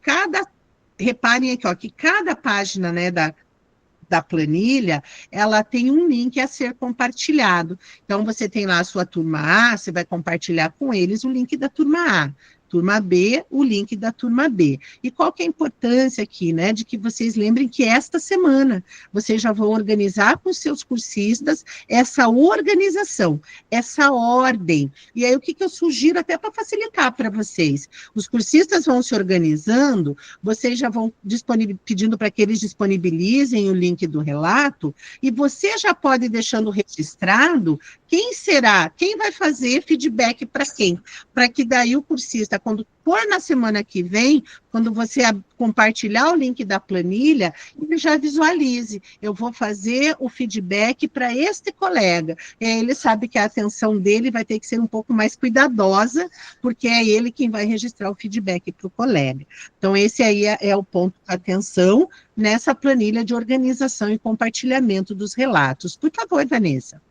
reparem aqui, ó, que cada página, né, da planilha, ela tem um link a ser compartilhado. Então, você tem lá a sua turma A, você vai compartilhar com eles o link da turma A. Turma B, o link da turma B. E qual que é a importância aqui, né, de que vocês lembrem que esta semana vocês já vão organizar com os seus cursistas essa organização, essa ordem. E aí, o que eu sugiro até para facilitar para vocês? Os cursistas vão se organizando, vocês já vão pedindo para que eles disponibilizem o link do relato, e você já pode ir deixando registrado quem vai fazer feedback para quem? Para que daí o cursista, quando for na semana que vem, quando você compartilhar o link da planilha, ele já visualize. Eu vou fazer o feedback para este colega. E aí ele sabe que a atenção dele vai ter que ser um pouco mais cuidadosa, porque é ele quem vai registrar o feedback para o colega. Então, esse aí é o ponto de atenção nessa planilha de organização e compartilhamento dos relatos. Por favor, Vanessa.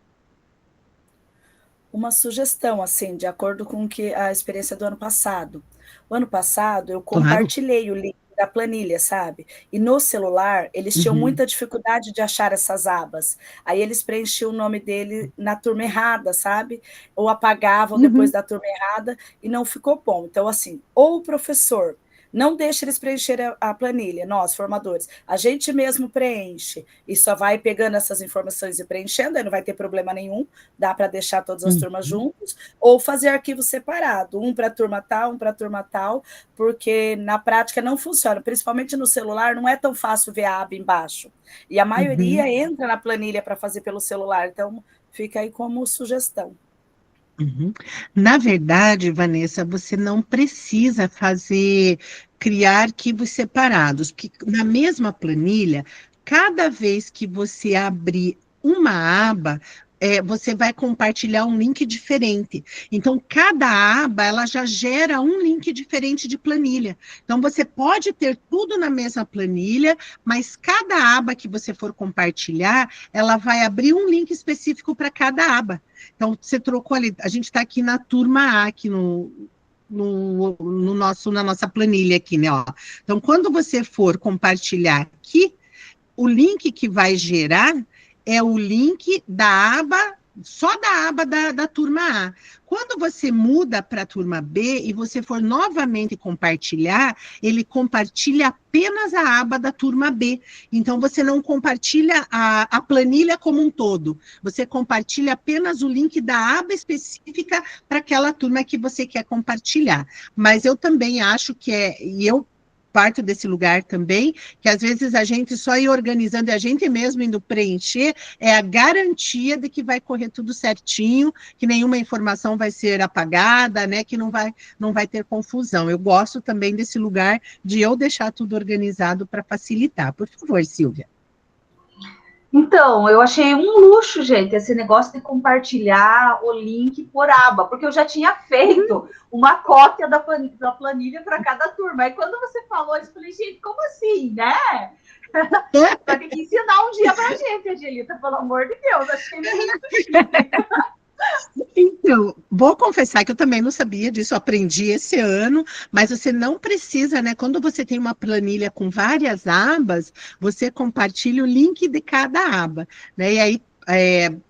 Uma sugestão, assim, de acordo com a experiência do ano passado. O ano passado, eu compartilhei o link da planilha, sabe? E no celular, eles tinham muita dificuldade de achar essas abas. Aí eles preenchiam o nome dele na turma errada, sabe? Ou apagavam depois da turma errada, e não ficou bom. Então, assim, ou o professor não deixa eles preencherem a planilha, nós, formadores. A gente mesmo preenche e só vai pegando essas informações e preenchendo, aí não vai ter problema nenhum, dá para deixar todas as turmas juntos, ou fazer arquivo separado, um para turma tal, um para turma tal, porque na prática não funciona, principalmente no celular, não é tão fácil ver a aba embaixo. E a maioria entra na planilha para fazer pelo celular, então fica aí como sugestão. Na verdade, Vanessa, você não precisa criar arquivos separados, porque na mesma planilha, cada vez que você abrir uma aba, você vai compartilhar um link diferente. Então, cada aba, ela já gera um link diferente de planilha. Então, você pode ter tudo na mesma planilha, mas cada aba que você for compartilhar, ela vai abrir um link específico para cada aba. Então, você trocou ali, a gente está aqui na turma A, aqui na nossa planilha aqui, né? Ó. Então, quando você for compartilhar aqui, o link que vai gerar é o link da aba, só da aba da turma A. Quando você muda para a turma B e você for novamente compartilhar, ele compartilha apenas a aba da turma B. Então, você não compartilha a planilha como um todo. Você compartilha apenas o link da aba específica para aquela turma que você quer compartilhar. Mas eu também acho e eu parto desse lugar também, que às vezes a gente só ir organizando e a gente mesmo indo preencher é a garantia de que vai correr tudo certinho, que nenhuma informação vai ser apagada, né, que não vai ter confusão. Eu gosto também desse lugar de eu deixar tudo organizado para facilitar. Por favor, Silvia. Então, eu achei um luxo, gente, esse negócio de compartilhar o link por aba, porque eu já tinha feito uma cópia da planilha para cada turma. Aí quando você falou isso, eu falei, gente, como assim, né? Vai ter que ensinar um dia para a gente, Angelita, pelo amor de Deus. Achei muito. Então, vou confessar que eu também não sabia disso, eu aprendi esse ano, mas você não precisa, né? Quando você tem uma planilha com várias abas, você compartilha o link de cada aba, né? E aí,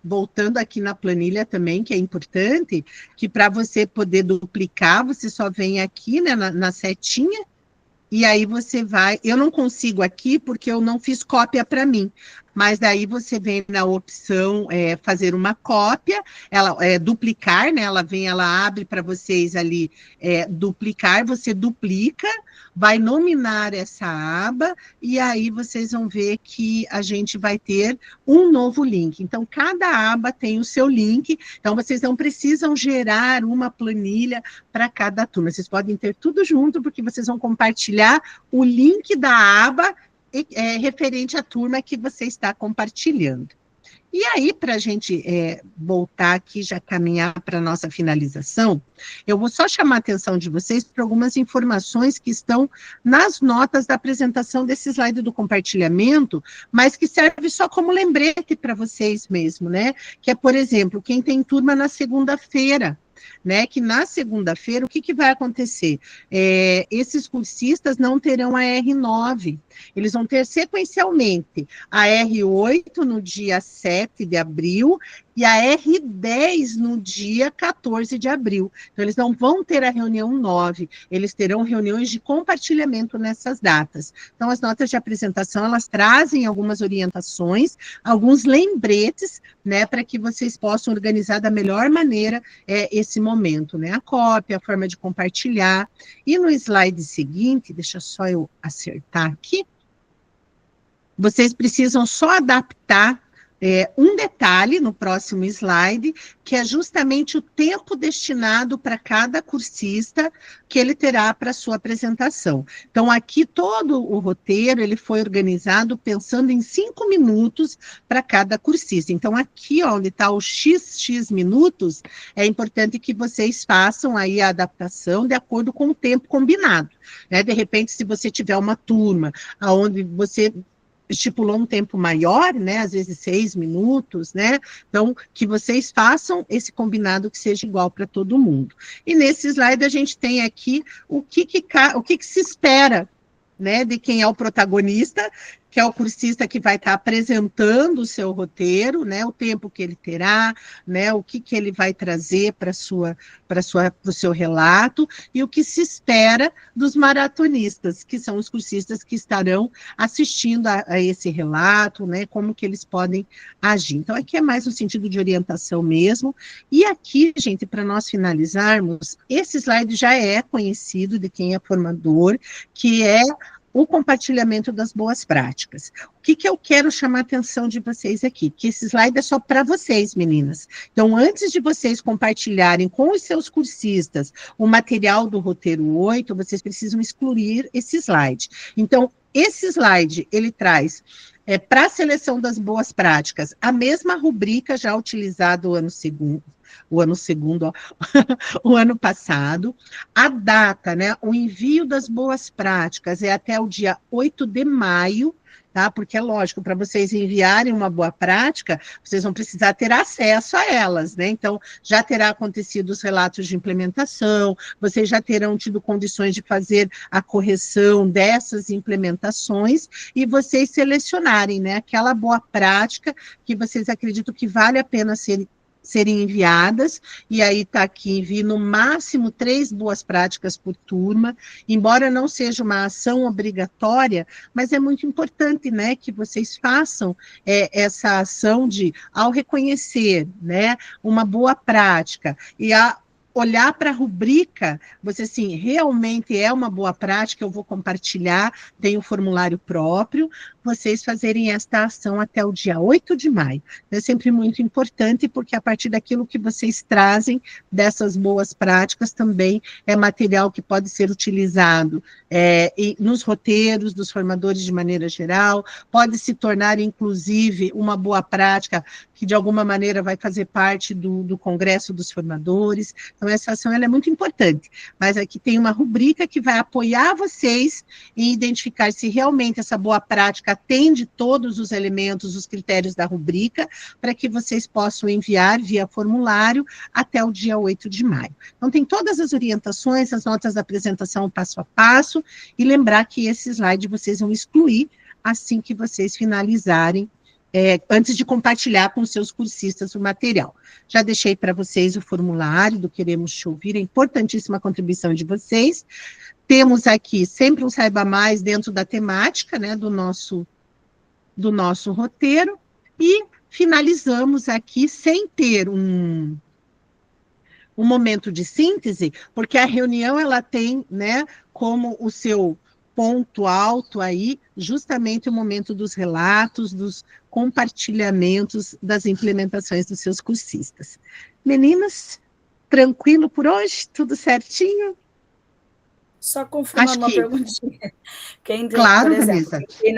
voltando aqui na planilha também, que é importante, que para você poder duplicar, você só vem aqui, né, na setinha, e aí você vai... Eu não consigo aqui porque eu não fiz cópia para mim, mas daí você vem na opção fazer uma cópia, duplicar, né? Ela abre para vocês ali duplicar, você duplica, vai nominar essa aba, e aí vocês vão ver que a gente vai ter um novo link. Então, cada aba tem o seu link, então vocês não precisam gerar uma planilha para cada turma, vocês podem ter tudo junto, porque vocês vão compartilhar o link da aba referente à turma que você está compartilhando. E aí, para a gente voltar aqui, já caminhar para a nossa finalização, eu vou só chamar a atenção de vocês para algumas informações que estão nas notas da apresentação desse slide do compartilhamento, mas que serve só como lembrete para vocês mesmo, né? Que é, por exemplo, quem tem turma na segunda-feira, né, que na segunda-feira, o que vai acontecer? Esses cursistas não terão a R9, eles vão ter sequencialmente a R8 no dia 7 de abril e a R10 no dia 14 de abril. Então, eles não vão ter a reunião 9, eles terão reuniões de compartilhamento nessas datas. Então, as notas de apresentação, elas trazem algumas orientações, alguns lembretes, né, para que vocês possam organizar da melhor maneira esse momento, né, a cópia, a forma de compartilhar. E no slide seguinte, deixa só eu acertar aqui, vocês precisam só adaptar um detalhe no próximo slide, que é justamente o tempo destinado para cada cursista que ele terá para a sua apresentação. Então, aqui todo o roteiro, ele foi organizado pensando em 5 minutos para cada cursista. Então, aqui, ó, onde está o XX minutos, é importante que vocês façam aí a adaptação de acordo com o tempo combinado, né? De repente, se você tiver uma turma onde você estipulou um tempo maior, né, às vezes 6 minutos, né, então que vocês façam esse combinado que seja igual para todo mundo. E nesse slide a gente tem aqui o que se espera, né, de quem é o protagonista, que é o cursista que vai estar apresentando o seu roteiro, né, o tempo que ele terá, né, o que ele vai trazer para o seu relato, e o que se espera dos maratonistas, que são os cursistas que estarão assistindo a esse relato, né, como que eles podem agir. Então, aqui é mais no sentido de orientação mesmo, e aqui, gente, para nós finalizarmos, esse slide já é conhecido de quem é formador, que é o compartilhamento das boas práticas. O que eu quero chamar a atenção de vocês aqui? Que esse slide é só para vocês, meninas. Então, antes de vocês compartilharem com os seus cursistas o material do roteiro 8, vocês precisam excluir esse slide. Então, esse slide, ele traz para a seleção das boas práticas a mesma rubrica já utilizada o ano passado, a data, né, o envio das boas práticas é até o dia 8 de maio, tá? Porque é lógico, para vocês enviarem uma boa prática, vocês vão precisar ter acesso a elas, né? Então, já terá acontecido os relatos de implementação, vocês já terão tido condições de fazer a correção dessas implementações e selecionarem, né, aquela boa prática que vocês acreditam que vale a pena serem enviadas, e aí está aqui, envie no máximo 3 boas práticas por turma, embora não seja uma ação obrigatória, mas é muito importante, né, que vocês façam essa ação ao reconhecer, né, uma boa prática, e olhar para a rubrica, você assim, realmente é uma boa prática, eu vou compartilhar, tem um formulário próprio, vocês fazerem esta ação até o dia 8 de maio. É sempre muito importante, porque a partir daquilo que vocês trazem dessas boas práticas, também é material que pode ser utilizado nos roteiros dos formadores de maneira geral, pode se tornar, inclusive, uma boa prática que, de alguma maneira, vai fazer parte do Congresso dos Formadores. Então, essa ação ela é muito importante, mas aqui tem uma rubrica que vai apoiar vocês em identificar se realmente essa boa prática atende todos os elementos, os critérios da rubrica, para que vocês possam enviar via formulário até o dia 8 de maio. Então, tem todas as orientações, as notas da apresentação passo a passo, e lembrar que esse slide vocês vão excluir assim que vocês finalizarem, antes de compartilhar com os seus cursistas o material. Já deixei para vocês o formulário do Queremos Te Ouvir, é importantíssima a contribuição de vocês. Temos aqui sempre um Saiba Mais dentro da temática, né, do nosso roteiro, e finalizamos aqui sem ter um momento de síntese, porque a reunião ela tem, né, como o seu ponto alto aí, justamente o momento dos relatos, dos compartilhamentos das implementações dos seus cursistas. Meninas, tranquilo por hoje? Tudo certinho? Só confirmando Acho uma que- perguntinha. Claro, por exemplo, Vanessa. quem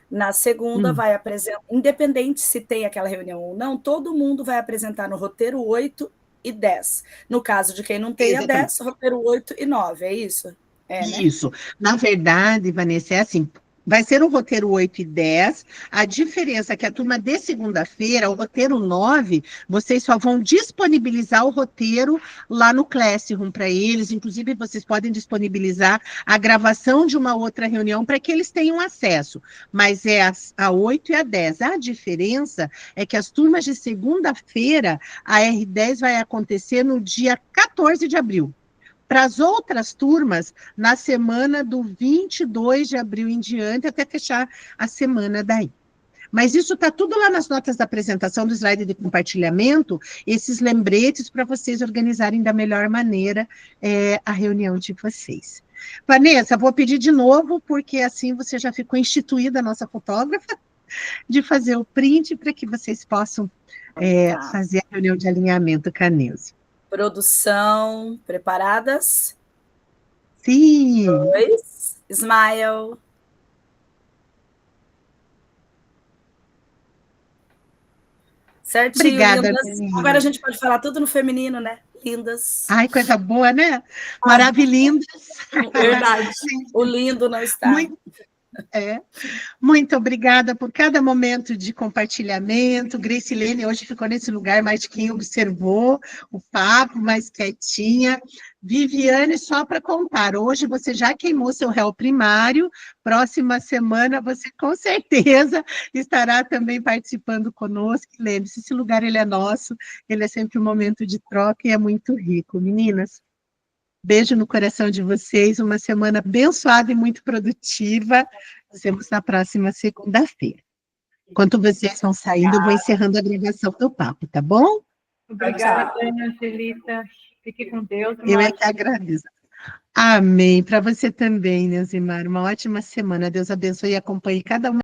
na segunda vai apresentar, independente se tem aquela reunião ou não, todo mundo vai apresentar no roteiro 8 e 10. No caso de quem não tem a Exatamente. 10, roteiro 8 e 9, é isso? É, né? Isso. Na verdade, Vanessa, é assim, vai ser o roteiro 8 e 10. A diferença é que a turma de segunda-feira, o roteiro 9, vocês só vão disponibilizar o roteiro lá no Classroom para eles. Inclusive, vocês podem disponibilizar a gravação de uma outra reunião para que eles tenham acesso. Mas é a 8 e a 10. A diferença é que as turmas de segunda-feira, a R10 vai acontecer no dia 14 de abril. Para as outras turmas, na semana do 22 de abril em diante, até fechar a semana daí. Mas isso está tudo lá nas notas da apresentação do slide de compartilhamento, esses lembretes para vocês organizarem da melhor maneira a reunião de vocês. Vanessa, vou pedir de novo, porque assim você já ficou instituída, a nossa fotógrafa, de fazer o print para que vocês possam fazer a reunião de alinhamento com a Neuza. Produção, preparadas? Sim! 2, smile. Certinho, Obrigada, lindas. menina. Agora a gente pode falar tudo no feminino, né? Lindas. Ai, coisa boa, né? Maravilhindas. Verdade. O lindo não está. Muito obrigada por cada momento de compartilhamento. Gracilene hoje ficou nesse lugar mais de quem observou o papo, mais quietinha. Viviane, só para contar, hoje você já queimou seu réu primário, próxima semana você com certeza estará também participando conosco. Lembre-se, esse lugar ele é nosso, ele é sempre um momento de troca e é muito rico. Meninas, beijo no coração de vocês, uma semana abençoada e muito produtiva. Nos vemos na próxima segunda-feira. Enquanto vocês vão saindo, eu vou encerrando a gravação do papo, tá bom? Obrigada, Angelita. Fique com Deus. Eu é que agradeço. Amém. Para você também, Neusimar. Uma ótima semana. Deus abençoe e acompanhe cada uma.